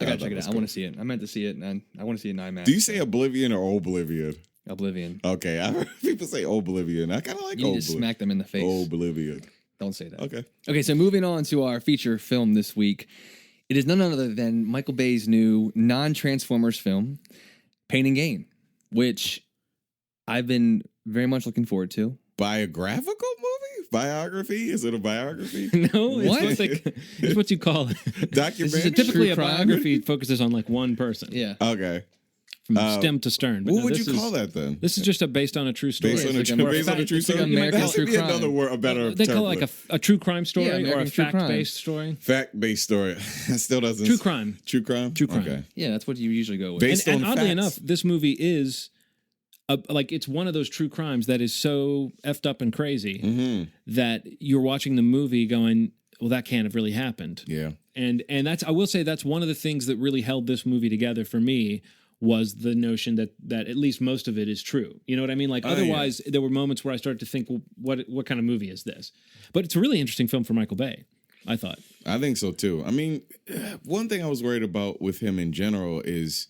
S2: I gotta check it out. I want to see it. I meant to see it, and I want to see it in IMAX.
S1: Do you say Oblivion or Oblivion?
S2: Oblivion?
S1: Okay, I heard people say Oblivion. I kind of like
S2: You need to smack them in the face.
S1: Oblivion.
S2: Don't say that.
S1: Okay,
S2: so moving on to our feature film this week. It is none other than Michael Bay's new non-Transformers film, Pain and Gain, which I've been very much looking forward to.
S1: Biographical movie? Biography? Is it a biography?
S3: No, it's what you call it.
S1: Documentary?
S3: Typically, a
S2: True crime?
S3: biography focuses on like one person.
S2: Yeah.
S1: Okay.
S3: From stem to stern. But
S1: What would you call that then?
S3: This is just based on a true story.
S1: Based on a true story?
S2: American
S1: That should
S2: true
S1: be
S2: crime.
S1: a better
S3: They
S1: term
S3: call it like a true crime story or a
S2: American true crime.
S3: fact-based story.
S1: Fact-based story. That still doesn't...
S3: True crime.
S1: True crime?
S3: True crime.
S1: Okay.
S2: Yeah, that's what you usually go with.
S1: Based
S3: And
S1: on
S3: oddly
S1: facts.
S3: enough, this movie is... like it's one of those true crimes that is so effed up and crazy that you're watching the movie going, well, that can't have really happened.
S1: Yeah.
S3: And that's, I will say, that's one of the things that really held this movie together for me, was the notion that at least most of it is true. You know what I mean? Like otherwise, there were moments where I started to think, well, what kind of movie is this? But it's a really interesting film for Michael Bay, I thought.
S1: I think so too. I mean, one thing I was worried about with him in general is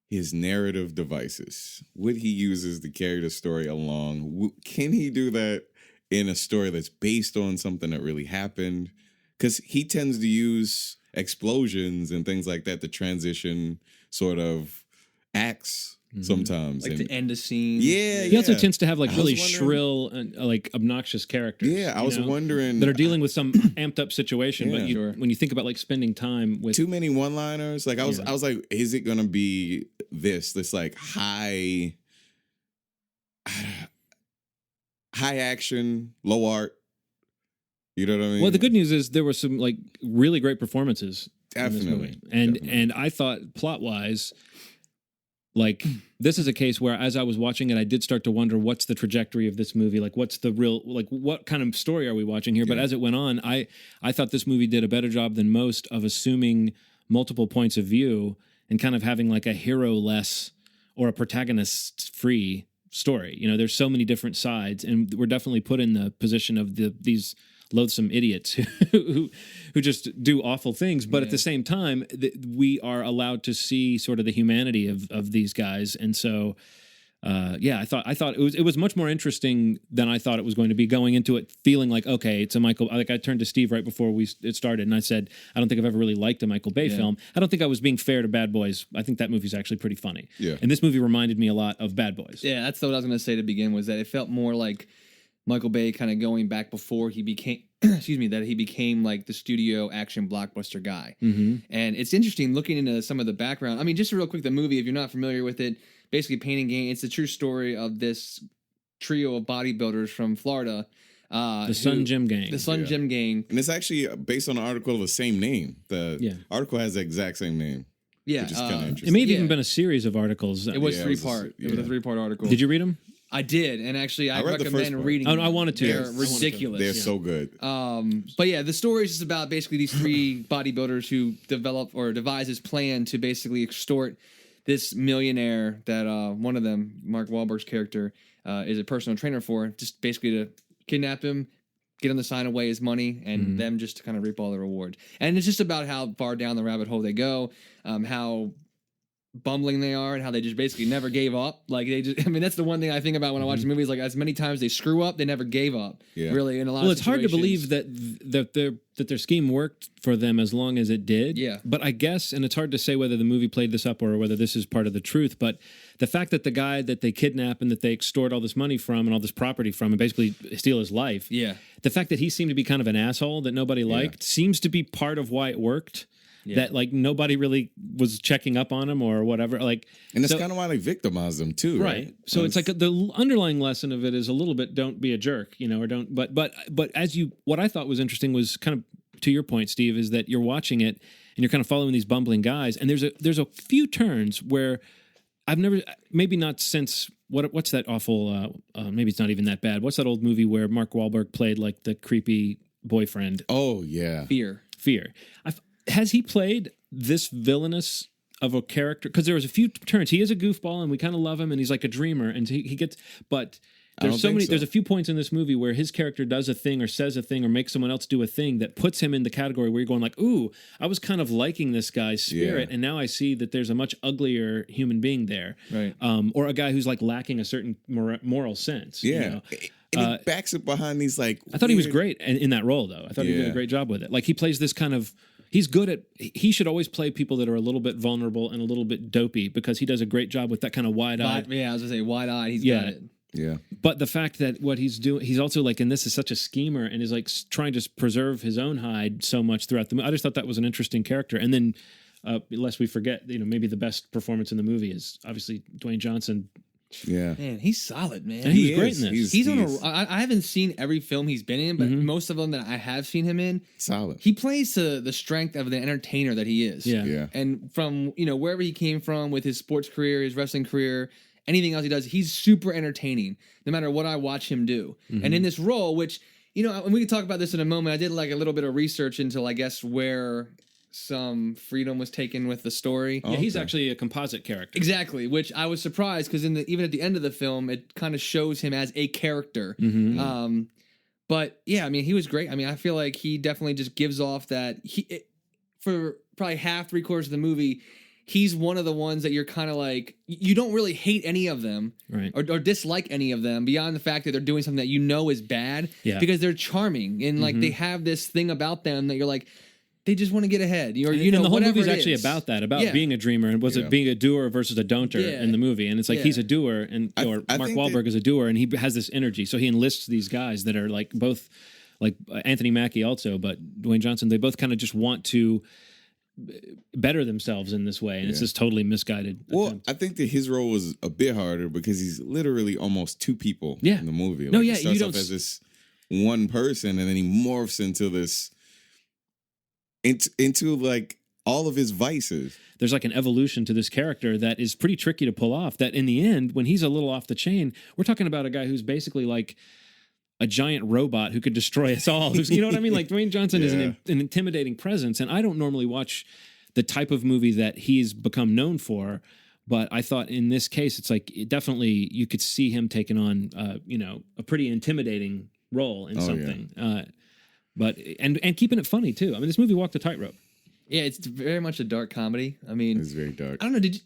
S1: his narrative devices. Would he uses to carry the story along? Can he do that in a story that's based on something that really happened? Because he tends to use explosions and things like that to transition sort of acts sometimes.
S2: Like
S1: and,
S2: to end a scene.
S1: Yeah,
S3: He also tends to have like
S1: I
S3: really
S1: was wondering-
S3: shrill and like obnoxious characters.
S1: Yeah, I was wondering
S3: that are dealing with some amped up situation.
S1: Yeah.
S3: But when you think about like spending time with
S1: too many one-liners. Like I was like, is it gonna be this like high action, low art? You know what I mean?
S3: Well, the good news is there were some like really great performances
S1: Definitely.
S3: in this movie. And I thought plot wise, like this is a case where as I was watching it, I did start to wonder what's the trajectory of this movie? Like what's the real, like what kind of story are we watching here? But as it went on, I thought this movie did a better job than most of assuming multiple points of view and kind of having like a hero-less or a protagonist-free story. You know, there's so many different sides, and we're definitely put in the position of these loathsome idiots who just do awful things. But at the same time, we are allowed to see sort of the humanity of these guys. And so, I thought it was much more interesting than I thought it was going to be, going into it feeling like, okay, it's a Michael, like I turned to Steve right before it started and I said, I don't think I've ever really liked a Michael Bay film. I don't think I was being fair to Bad Boys. I think that movie's actually pretty funny.
S1: Yeah.
S3: And this movie reminded me a lot of Bad Boys.
S2: Yeah, that's what I was going to say to begin, was that it felt more like Michael Bay kind of going back before he became, that he became like the studio action blockbuster guy. And it's interesting looking into some of the background. I mean, just real quick, the movie, if you're not familiar with it, basically Pain and Gain, it's the true story of this trio of bodybuilders from Florida.
S3: The Sun Gym Gang.
S2: The Sun Gym Gang.
S1: And it's actually based on an article of the same name. The article has the exact same name.
S2: Yeah.
S1: Which is kind of interesting.
S3: It may have even been a series of articles.
S2: It was three-part. It was a three-part article.
S3: Did you read them?
S2: I did, and actually I
S1: read the first
S2: recommend
S1: part.
S2: reading
S3: Oh,
S2: them.
S3: I wanted to.
S2: They're ridiculous.
S1: They're so good.
S2: But yeah, the story is just about basically these three bodybuilders who develop or devise this plan to basically extort this millionaire that one of them, Mark Wahlberg's character, is a personal trainer for, just basically to kidnap him, get him to sign away his money, and them just to kind of reap all the rewards. And it's just about how far down the rabbit hole they go, how bumbling they are, and how they just basically never gave up. Like they just, I mean, that's the one thing I think about when I watch the movies. Like as many times they screw up, they never gave up. Yeah. Really, in a lot.
S3: Well,
S2: of
S3: it's hard to believe
S2: situations.
S3: that their scheme worked for them as long as it did.
S2: Yeah.
S3: But I guess, and it's hard to say whether the movie played this up or whether this is part of the truth. But the fact that the guy that they kidnap and that they extort all this money from and all this property from and basically steal his life.
S2: Yeah.
S3: The fact that he seemed to be kind of an asshole that nobody liked seems to be part of why it worked. Yeah. That like nobody really was checking up on him or whatever. Like,
S1: and that's kind of why they victimized them too, right?
S3: So it's like the underlying lesson of it is a little bit don't be a jerk, you know, or don't. But what I thought was interesting was kind of to your point, Steve, is that you're watching it and you're kind of following these bumbling guys, and there's a few turns where I've never, maybe not since what's that awful? Maybe it's not even that bad. What's that old movie where Mark Wahlberg played like the creepy boyfriend?
S1: Oh yeah,
S2: Fear.
S3: Has he played this villainous of a character? Because there was a few turns. He is a goofball, and we kind of love him, and he's like a dreamer, and he gets. But there's There's a few points in this movie where his character does a thing or says a thing or makes someone else do a thing that puts him in the category where you're going like, ooh, I was kind of liking this guy's spirit, and now I see that there's a much uglier human being there,
S2: right?
S3: Or a guy who's like lacking a certain moral sense.
S1: Yeah.
S3: You know?
S1: And he backs it behind these like.
S3: I thought he was great in that role, though. I thought he did a great job with it. Like he plays this kind of. He's good at. He should always play people that are a little bit vulnerable and a little bit dopey because he does a great job with that kind of wide-eyed.
S2: Yeah, I was gonna say wide-eyed. He's got it.
S1: Yeah.
S3: But the fact that what he's doing, he's also like, and this is such a schemer and is like trying to preserve his own hide so much throughout the movie. I just thought that was an interesting character. And then, lest we forget, you know, maybe the best performance in the movie is obviously Dwayne Johnson.
S1: Yeah,
S2: man, he's solid, man.
S3: And he was great in this.
S2: He's on I haven't seen every film he's been in, but most of them that I have seen him in,
S1: solid.
S2: He plays to the strength of the entertainer that he is.
S3: Yeah.
S2: And from wherever he came from with his sports career, his wrestling career, anything else he does, he's super entertaining. No matter what I watch him do, and in this role, which and we can talk about this in a moment. I did like a little bit of research into, I guess, where some freedom was taken with the story.
S3: Yeah, he's actually a composite character.
S2: Exactly, which I was surprised because even at the end of the film, it kind of shows him as a character. But yeah, I mean, he was great. I mean, I feel like he definitely just gives off that for probably half, 3/4 of the movie, he's one of the ones that you're kind of like, you don't really hate any of them,
S3: right,
S2: or dislike any of them beyond the fact that they're doing something that is bad, because they're charming and like they have this thing about them that you're like, they just want to get ahead, or
S3: and the whole movie's actually about that, being a dreamer, and it being a doer versus a don'ter in the movie, and it's like he's a doer, and or Mark Wahlberg is a doer, and he has this energy, so he enlists these guys that are like both, like Anthony Mackie also, but Dwayne Johnson, they both kind of just want to better themselves in this way, and it's this totally misguided attempt.
S1: I think that his role was a bit harder because he's literally almost two people in the movie. Like, he starts off as this one person, and then he morphs into this. Into like all of his vices.
S3: There's like an evolution to this character that is pretty tricky to pull off. That in the end, when he's a little off the chain, we're talking about a guy who's basically like a giant robot who could destroy us all. Who's, you know what I mean? Like Dwayne Johnson is an intimidating presence, and I don't normally watch the type of movie that he's become known for. But I thought in this case, it's like definitely you could see him taking on, a pretty intimidating role in something. Yeah. But and keeping it funny too. I mean, this movie walked a tightrope.
S2: Yeah, it's very much a dark comedy. I mean,
S1: it's very dark.
S2: I don't know.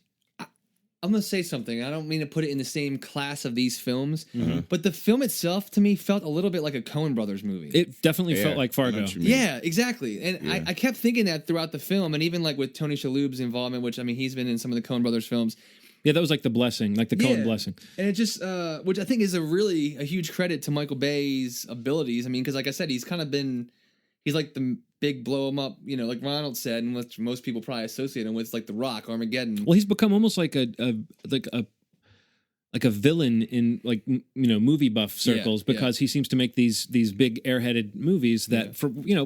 S2: I'm gonna say something. I don't mean to put it in the same class of these films, but the film itself to me felt a little bit like a Coen Brothers movie.
S3: It definitely felt like Fargo.
S2: Yeah, exactly. And I kept thinking that throughout the film, and even like with Tony Shalhoub's involvement, which I mean, he's been in some of the Coen Brothers films.
S3: Yeah, that was like the blessing, like the Coen blessing.
S2: And it just, which I think is a huge credit to Michael Bay's abilities. I mean, because like I said, he's like the big blow him up, like Ronald said, and what most people probably associate him with, like The Rock, Armageddon.
S3: Well, he's become almost like a villain in like movie buff circles because he seems to make these big airheaded movies that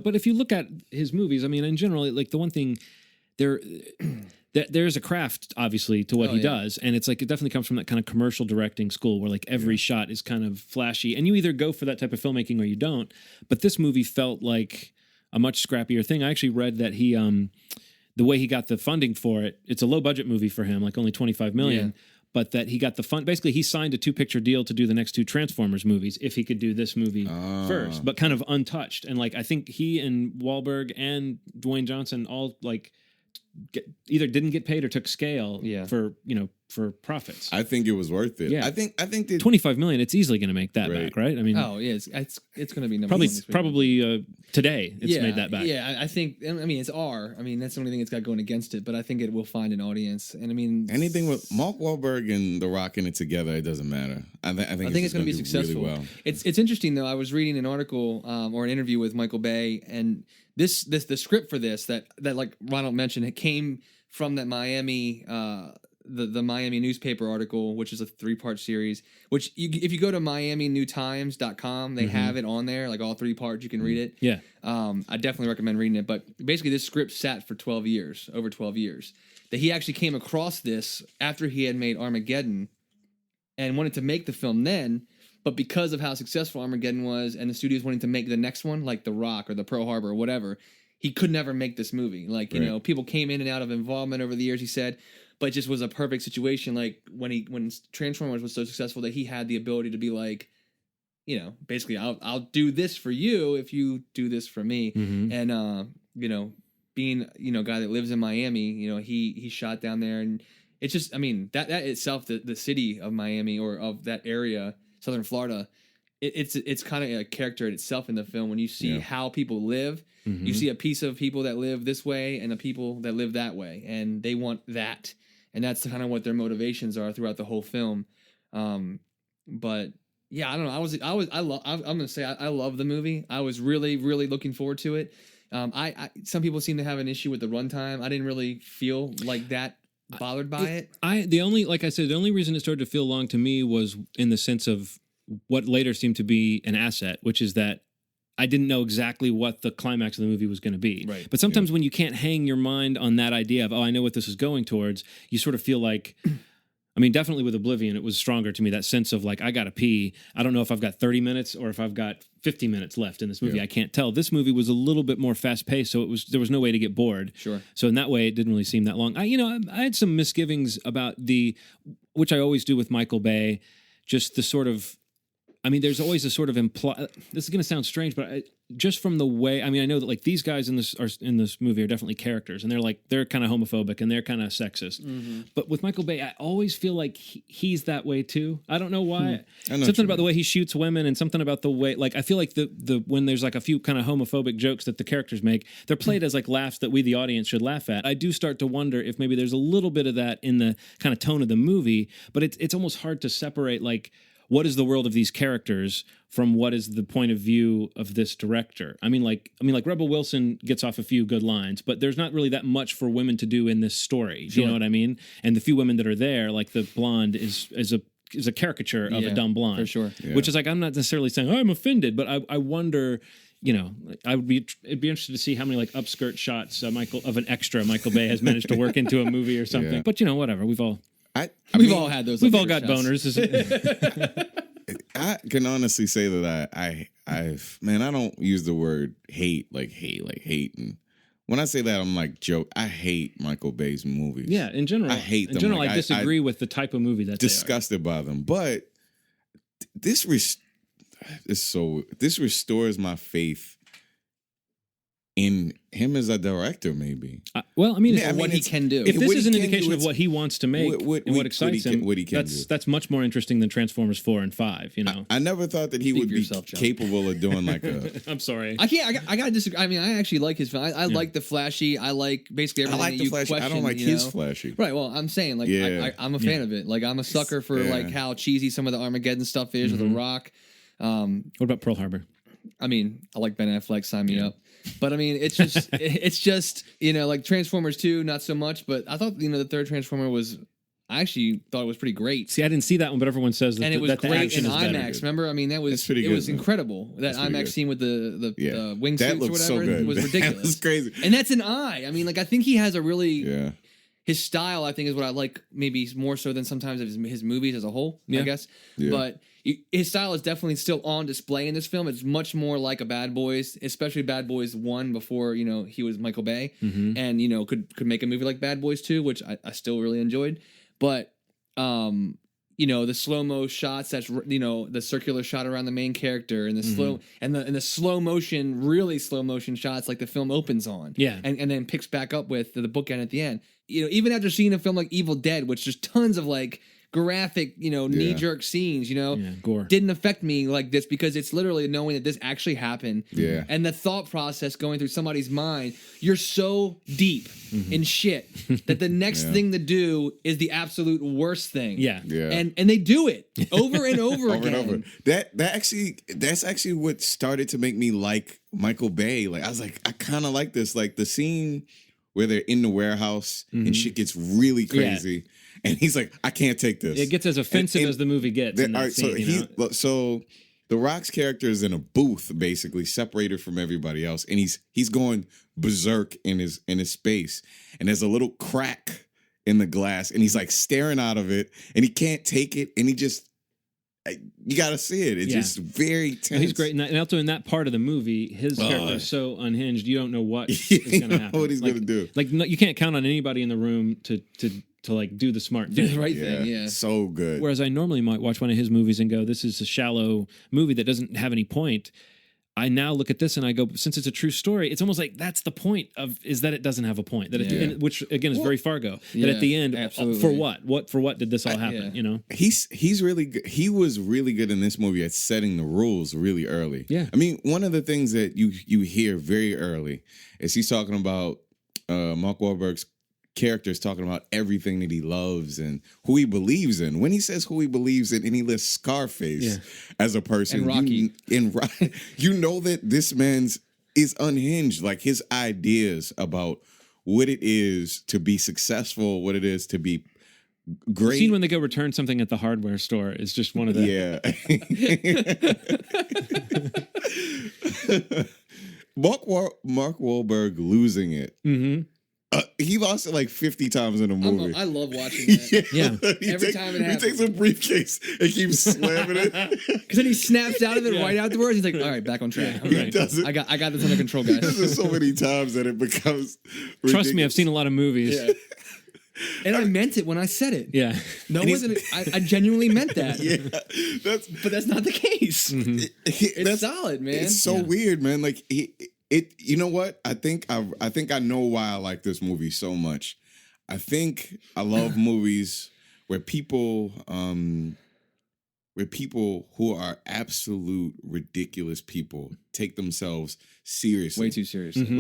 S3: but if you look at his movies, I mean, in general, like the one thing there's a craft obviously to what he does, and it's like it definitely comes from that kind of commercial directing school where like every shot is kind of flashy, and you either go for that type of filmmaking or you don't. But this movie felt like a much scrappier thing. I actually read that he the way he got the funding for it, it's a low budget movie for him, like only $25 million. but that he got the fund. Basically, he signed a 2-picture deal to do the next 2 Transformers movies if he could do this movie first, but kind of untouched. And like I think he and Wahlberg and Dwayne Johnson all like either didn't get paid or took scale for profits.
S1: I think it was worth it.
S3: Yeah.
S1: I think that
S3: $25 million. It's easily going to make that back, right? I mean,
S2: it's going to be number one
S3: probably today. It's made that back.
S2: Yeah, I think. I mean, it's R. I mean, that's the only thing it's got going against it. But I think it will find an audience. And I mean,
S1: anything with Mark Wahlberg and The Rock in it together, it doesn't matter. I think it's going to be successful. Really well.
S2: It's interesting though. I was reading an article or an interview with Michael Bay, and the script for this that like Ronald mentioned, it came from that Miami the Miami newspaper article, which is a 3-part series, which if you go to miaminewtimes.com, they have it on there, like all 3 parts, you can read it.
S3: Yeah.
S2: I definitely recommend reading it. But basically this script sat for over 12 years. That he actually came across this after he had made Armageddon and wanted to make the film then, but because of how successful Armageddon was and the studios wanting to make the next one, like The Rock or the Pearl Harbor or whatever, he could never make this movie. Like, you know, people came in and out of involvement over the years, he said, but it just was a perfect situation. Like when Transformers was so successful that he had the ability to be like, you know, basically I'll do this for you if you do this for me. And you know, being, you know, a guy that lives in Miami, you know, he shot down there, and it's just, I mean, that itself, the city of Miami or of that area, Southern Florida, it's kind of a character in itself in the film when you see how people live. You see a piece of people that live this way and the people that live that way, and they want that. And that's kind of what their motivations are throughout the whole film. But yeah, I don't know. I'm gonna say I love the movie. I was really, really looking forward to it. Some people seem to have an issue with the runtime. I didn't really feel like that bothered by it.
S3: The only reason it started to feel long to me was in the sense of what later seemed to be an asset, which is that I didn't know exactly what the climax of the movie was going to be.
S2: Right.
S3: But sometimes when you can't hang your mind on that idea of, I know what this is going towards, you sort of feel like, I mean, definitely with Oblivion, it was stronger to me, that sense of like, I got to pee. I don't know if I've got 30 minutes or if I've got 50 minutes left in this movie. I can't tell. This movie was a little bit more fast paced, so there was no way to get bored.
S2: Sure.
S3: So in that way, it didn't really seem that long. I had some misgivings about which I always do with Michael Bay, just the sort of, I mean, there's always a sort of this is going to sound strange, but just from the way, I mean, I know that like these guys in this movie are definitely characters, and they're kind of homophobic and they're kind of sexist. But with Michael Bay, I always feel like he's that way too. I don't know why. Something about the way he shoots women, and something about the way, like I feel like the when there's like a few kind of homophobic jokes that the characters make, they're played as like laughs that we the audience should laugh at. I do start to wonder if maybe there's a little bit of that in the kind of tone of the movie, but it's almost hard to separate like, what is the world of these characters from what is the point of view of this director? I mean, like Rebel Wilson gets off a few good lines, but there's not really that much for women to do in this story. Do you know what I mean? And the few women that are there, like the blonde is a caricature of a dumb blonde,
S2: for sure.
S3: Which is like, I'm not necessarily saying I'm offended, but I wonder. You know, it'd be interested to see how many like upskirt shots of an extra Michael Bay has managed to work into a movie or something. But you know, whatever. We've all had those. We've all got boners.
S1: I can honestly say that I don't use the word hate, and when I say that, I'm like joke. I hate Michael Bay's movies.
S3: Yeah, in general,
S1: I hate them.
S3: In general, I disagree with the type of movie that
S1: disgusted by them. But this restores my faith in him as a director, maybe.
S3: Well, I mean,
S2: what he can do.
S3: If this is an indication of what he wants to make and what excites him, that's much more interesting than Transformers 4 and 5. You know,
S1: I never thought that he would be capable of doing like a.
S3: I'm sorry,
S2: I gotta disagree. I mean, I actually like his film. I like the flashy. I like basically everything. I like the flashy.
S1: I don't like his flashy.
S2: Right. Well, I'm saying like I'm a fan of it. Like I'm a sucker for like how cheesy some of the Armageddon stuff is, or The Rock.
S3: What about Pearl Harbor?
S2: I mean, I like Ben Affleck. Sign me up. But I mean, it's just you know, like Transformers 2, not so much. But I thought, you know, the third Transformer was, I actually thought it was pretty great.
S3: See, I didn't see that one, but everyone says that,
S2: and it was
S3: that the
S2: great
S3: action
S2: in
S3: is
S2: IMAX.
S3: better.
S2: Remember, I mean, it was incredible. That IMAX scene with the wingsuits or whatever
S1: so good.
S2: was ridiculous.
S1: That was crazy,
S2: and that's an eye. I mean, like I think he has a really his style. I think is what I like, maybe more so than sometimes of his movies as a whole. I guess, but. His style is definitely still on display in this film. It's much more like a Bad Boys, especially Bad Boys 1 before, you know, he was Michael Bay. And, you know, could make a movie like Bad Boys 2, which I still really enjoyed. But the slow-mo shots, that's, the circular shot around the main character, and the slow and the slow motion, really slow motion shots like the film opens on.
S3: Yeah.
S2: And then picks back up with the bookend at the end. Even after seeing a film like Evil Dead, which there's tons of like graphic, knee-jerk scenes,
S3: gore.
S2: didn't affect me like this because it's literally knowing that this actually happened.
S1: Yeah.
S2: And the thought process going through somebody's mind, you're so deep in shit that the next thing to do is the absolute worst thing.
S3: Yeah.
S1: Yeah.
S2: And they do it over and over again.
S1: And over. That's actually what started to make me like Michael Bay. Like I was like, I kind of like this. Like the scene where they're in the warehouse and shit gets really crazy. And he's like, I can't take this.
S3: It gets as offensive as the movie gets. In that scene,
S1: so The Rock's character is in a booth, basically separated from everybody else, and he's going berserk in his space. And there's a little crack in the glass, and he's like staring out of it, and he can't take it, and he just. You got to see it. It's just very tense.
S3: He's great. And also in that part of the movie, his character is so unhinged, you don't know what is going to happen.
S1: What he's going to do.
S3: Like, you can't count on anybody in the room to like do the smart thing.
S2: Do the right thing, yeah.
S1: So good.
S3: Whereas I normally might watch one of his movies and go, this is a shallow movie that doesn't have any point. I now look at this and I go, since it's a true story, it's almost like that's the point is that it doesn't have a point. That which again is very Fargo. That at the end,
S2: absolutely.
S3: for what? For what did this all happen?
S1: He's really good. He was really good in this movie at setting the rules really early.
S3: Yeah.
S1: I mean, one of the things that you hear very early is he's talking about Mark Wahlberg's character is talking about everything that he loves and who he believes in. When he says who he believes in, and he lists Scarface as a person,
S2: and Rocky,
S1: you know that this man's is unhinged. Like his ideas about what it is to be successful, what it is to be great.
S3: The scene when they go return something at the hardware store is just one of the
S1: Mark Wahlberg losing it.
S3: Mm-hmm.
S1: He lost it like 50 times in a movie.
S2: I love watching that.
S3: Yeah.
S2: Time it happens.
S1: He takes a briefcase and keeps slamming it.
S2: Because then he snaps out of it right afterwards. He's like, all right, back on track.
S1: He does it.
S2: I got this under control, guys.
S1: This is so many times that it becomes ridiculous.
S3: Trust me, I've seen a lot of movies.
S2: Yeah. And I meant it when I said it.
S3: Yeah.
S2: I genuinely meant that.
S1: Yeah.
S2: But that's not the case.
S3: Mm-hmm.
S2: It's solid, man.
S1: It's so weird, man. Like you know what? I think I know why I like this movie so much. I think I love movies where people who are absolute ridiculous people take themselves seriously.
S2: Way too seriously.
S3: Mm-hmm.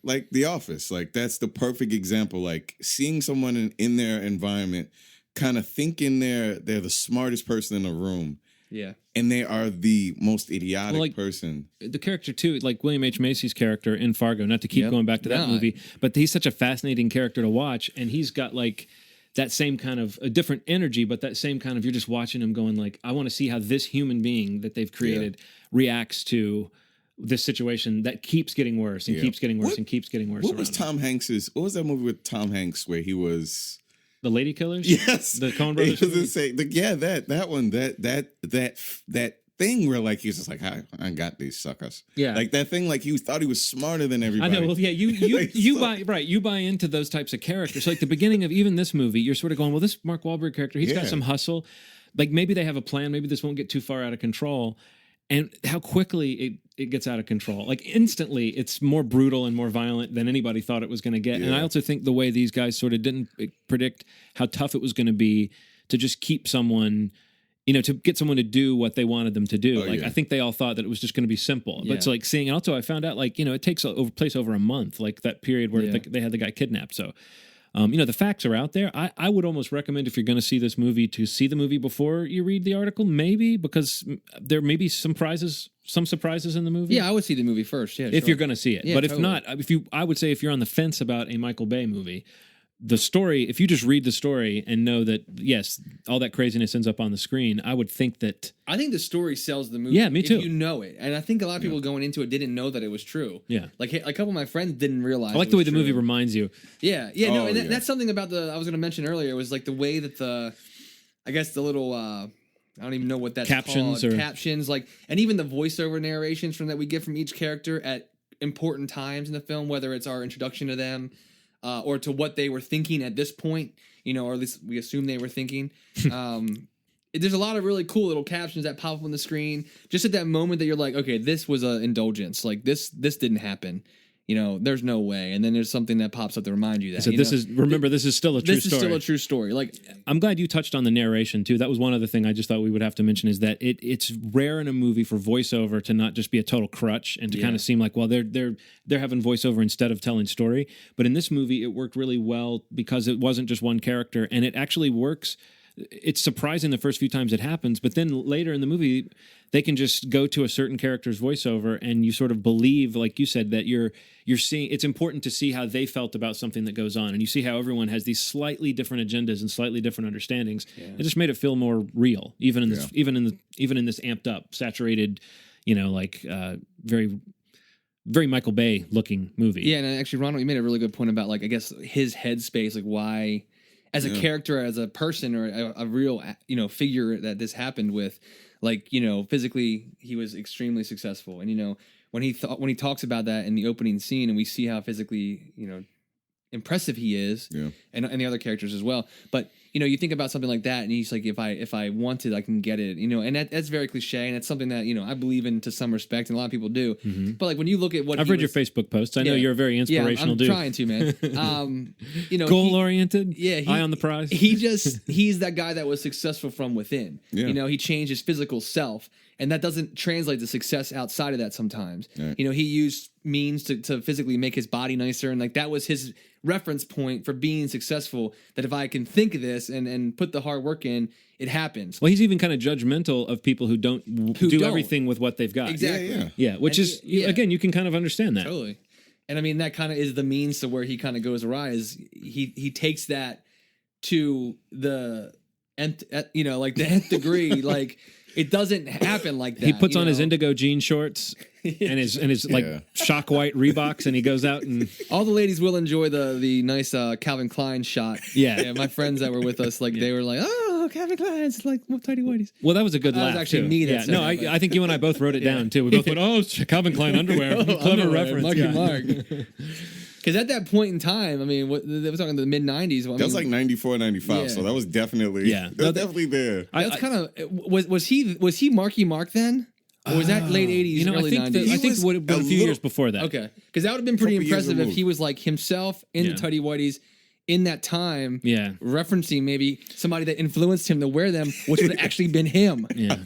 S1: Like The Office. Like that's the perfect example. Like seeing someone in their environment kind of thinking they're the smartest person in the room.
S2: Yeah.
S1: And they are the most idiotic person.
S3: The character, too, like William H. Macy's character in Fargo, not to keep going back to that movie, but he's such a fascinating character to watch. And he's got like that same kind of a different energy, but that same kind of, you're just watching him going like, I want to see how this human being that they've created reacts to this situation that keeps getting worse and keeps getting worse and keeps getting worse.
S1: What was Tom Hanks's? What was that movie with Tom Hanks where he was?
S3: The Lady Killers?
S1: Yes.
S3: The Coen Brothers?
S1: That one, that thing where like he's just like, I got these suckers.
S3: Yeah.
S1: Like that thing, like he thought he was smarter than everybody.
S3: I know. Well, yeah, you buy into those types of characters. So like the beginning of even this movie, you're sort of going, well, this Mark Wahlberg character, he's got some hustle. Like maybe they have a plan. Maybe this won't get too far out of control. And how quickly it gets out of control. Like instantly, it's more brutal and more violent than anybody thought it was going to get. Yeah. And I also think the way these guys sort of didn't predict how tough it was going to be to just keep someone, to get someone to do what they wanted them to do. I think they all thought that it was just going to be simple. But it's like seeing, and also I found out like, it takes place over a month, like that period where they had the guy kidnapped. So, the facts are out there. I would almost recommend if you're going to see this movie to see the movie before you read the article, maybe because there may be some surprises in the movie.
S2: Yeah, I would see the movie first. Yeah,
S3: if you're going to see it.
S2: Yeah,
S3: but if not, I would say if you're on the fence about a Michael Bay movie, the story, if you just read the story and know that, yes, all that craziness ends up on the screen, I would think that...
S2: I think the story sells the movie.
S3: Yeah, me too.
S2: If you know it. And I think a lot of people going into it didn't know that it was true.
S3: Yeah.
S2: Like a couple of my friends didn't realize
S3: I like the way the movie reminds you.
S2: Yeah. Yeah, no, and that's something about I was going to mention earlier, was like the way that the little... I don't even know what that's
S3: called.
S2: Captions, like, and even the voiceover narrations that we get from each character at important times in the film, whether it's our introduction to them, or to what they were thinking at this point or at least we assume they were thinking. There's a lot of really cool little captions that pop up on the screen just at that moment that you're like, okay, this was an indulgence. Like this didn't happen. There's no way. And then there's something that pops up to remind you that.
S3: So this is still a true story.
S2: This is still a true story. Like,
S3: I'm glad you touched on the narration too. That was one other thing I just thought we would have to mention is that it's rare in a movie for voiceover to not just be a total crutch and to kind of seem like, well, they're having voiceover instead of telling story. But in this movie, it worked really well because it wasn't just one character, and it actually works. It's surprising the first few times it happens, but then later in the movie, they can just go to a certain character's voiceover, and you sort of believe, like you said, that you're seeing. It's important to see how they felt about something that goes on, and you see how everyone has these slightly different agendas and slightly different understandings. Yeah. It just made it feel more real, even in this, even in this amped up, saturated, very, very Michael Bay looking movie.
S2: Yeah, and actually, Ronald, you made a really good point about, like, I guess his headspace, like why. As a character, as a person, or a real, figure that this happened with, like, physically, he was extremely successful. And, when he talks about that in the opening scene, and we see how physically, impressive he is, and the other characters as well. But you think about something like that, and he's like, if I wanted, I can get it, and that's very cliche, and it's something that I believe in to some respect, and a lot of people do. Mm-hmm. But like when you look at what
S3: I've read your Facebook posts, I know you're a very inspirational dude.
S2: I'm trying to, man.
S3: Goal oriented, eye on the prize.
S2: He's that guy that was successful from within. Yeah. He changed his physical self, and that doesn't translate to success outside of that sometimes. Right. He used means to physically make his body nicer, and like that was his reference point for being successful, that if I can think of this and put the hard work in, it happens.
S3: Well, he's even kind of judgmental of people who don't do everything with what they've got.
S2: Exactly.
S3: Yeah, which again, you can kind of understand that.
S2: Totally. And I mean, that kind of is the means to where he kind of goes awry, is he takes that to the nth, like the nth degree. Like, it doesn't happen like that.
S3: He puts on his indigo jean shorts and his like shock white Reeboks, and he goes out, and
S2: all the ladies will enjoy the nice Calvin Klein shot.
S3: Yeah,
S2: my friends that were with us, like they were like, oh, Calvin Klein's like tidy whiteys.
S3: Well, that was a good laugh.
S2: That was actually me. That
S3: no, I think you and I both wrote it down too. We both went, oh, Calvin Klein underwear. Clever reference.
S2: Mark. Because at that point in time, I mean, they were talking the mid 90s.
S1: That was like 94, 95. So that was definitely, definitely there.
S2: That's kind of was he Marky Mark then? Or was that late 80s, early 90s?
S3: I think it would have been a few years before that.
S2: Okay. Because that would have been pretty impressive if he was like himself in the tidy whities in that time, referencing maybe somebody that influenced him to wear them, which would have actually been him.
S3: Yeah.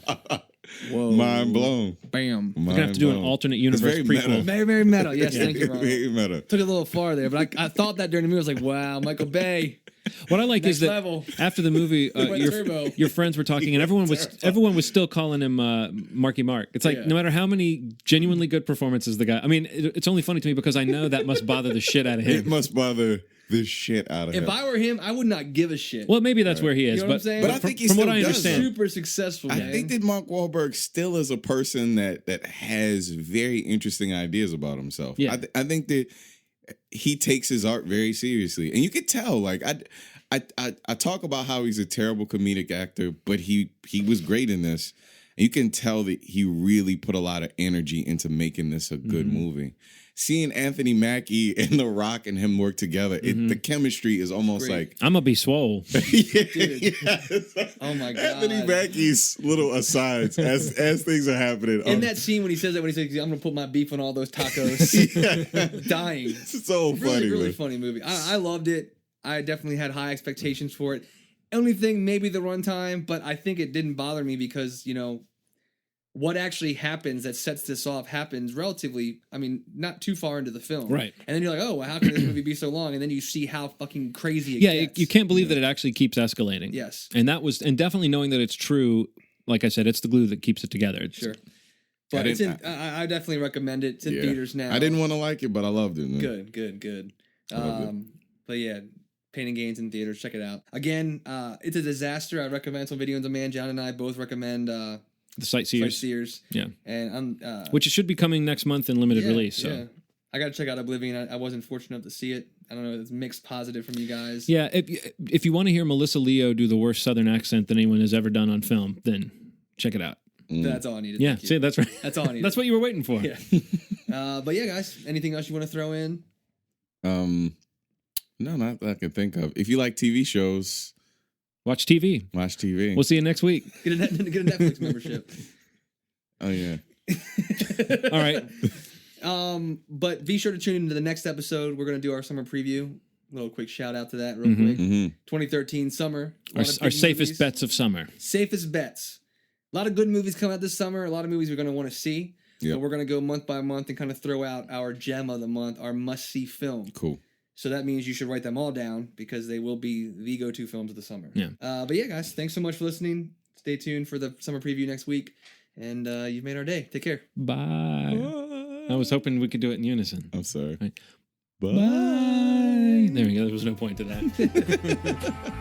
S1: Whoa. Mind blown.
S2: Bam.
S3: We're going to have to do an alternate universe prequel.
S2: Meta. Very, very meta. Yes, thank you, Ron.
S1: Very meta.
S2: Took it a little far there, but I thought that during the movie. I was like, wow, Michael Bay.
S3: What I like is that after the movie, your friends were talking, and everyone was still calling him Marky Mark. It's like no matter how many genuinely good performances the guy. I mean, it's only funny to me because I know that must bother the shit out of him.
S1: It must bother the shit out of him.
S2: If I were him, I would not give a shit.
S3: Well, maybe that's where he is.
S2: You know what I'm saying?
S1: But I think
S2: from
S1: what
S2: I
S1: understand,
S2: super successful.
S1: I think that Mark Wahlberg still is a person that has very interesting ideas about himself.
S3: Yeah.
S1: I think that he takes his art very seriously, and you could tell. Like I talk about how he's a terrible comedic actor, but he was great in this. And you can tell that he really put a lot of energy into making this a good movie. Seeing Anthony Mackie and The Rock and him work together, the chemistry is almost like
S3: I'm gonna be swole.
S2: Dude. Oh my god!
S1: Anthony Mackie's little asides as things are happening.
S2: In that scene when he says, "I'm gonna put my beef on all those tacos," dying.
S1: It's so funny,
S2: really funny movie. I loved it. I definitely had high expectations for it. Only thing, maybe the runtime, but I think it didn't bother me because what actually happens that sets this off happens relatively, I mean, not too far into the film.
S3: Right.
S2: And then you're like, oh, well, how can this movie be so long? And then you see how fucking crazy it gets.
S3: You can't believe that it actually keeps escalating.
S2: Yes.
S3: And definitely knowing that it's true, like I said, it's the glue that keeps it together.
S2: Sure. But I definitely recommend it. It's in theaters now.
S1: I didn't want to like it, but I loved it. Man.
S2: Good. But yeah, Pain and Gains in theaters. Check it out. Again, it's a disaster. I recommend some Video on Demand. John and I both recommend...
S3: the Sightseers.
S2: Yeah. And I'm
S3: which should be coming next month in limited release. So. Yeah.
S2: I got to check out Oblivion. I wasn't fortunate enough to see it. I don't know. It's mixed positive from you guys.
S3: Yeah. If you want to hear Melissa Leo do the worst Southern accent that anyone has ever done on film, then check it out.
S2: That's all I needed.
S3: Yeah. See, that's right.
S2: That's all I needed.
S3: That's what you were waiting for.
S2: Yeah. But yeah, guys, anything else you want to throw in?
S1: No, not that I can think of. If you like TV shows,
S3: watch TV.
S1: Watch TV.
S3: We'll see you next week.
S2: Get a Netflix membership.
S1: Oh yeah.
S3: All right.
S2: But be sure to tune into the next episode. We're going to do our summer preview. A little quick shout out to that real quick. 2013 summer.
S3: Our safest bets of summer.
S2: Safest bets. A lot of good movies come out this summer. A lot of movies we're going to want to see.
S1: Yep.
S2: And we're going to go month by month and kind of throw out our gem of the month, our must-see film.
S1: Cool.
S2: So that means you should write them all down because they will be the go-to films of the summer.
S3: Yeah.
S2: But yeah, guys, thanks so much for listening. Stay tuned for the summer preview next week. And you've made our day. Take care.
S3: Bye. I was hoping we could do it in unison.
S1: I'm sorry.
S3: Right. Bye. There we go. There was no point to that.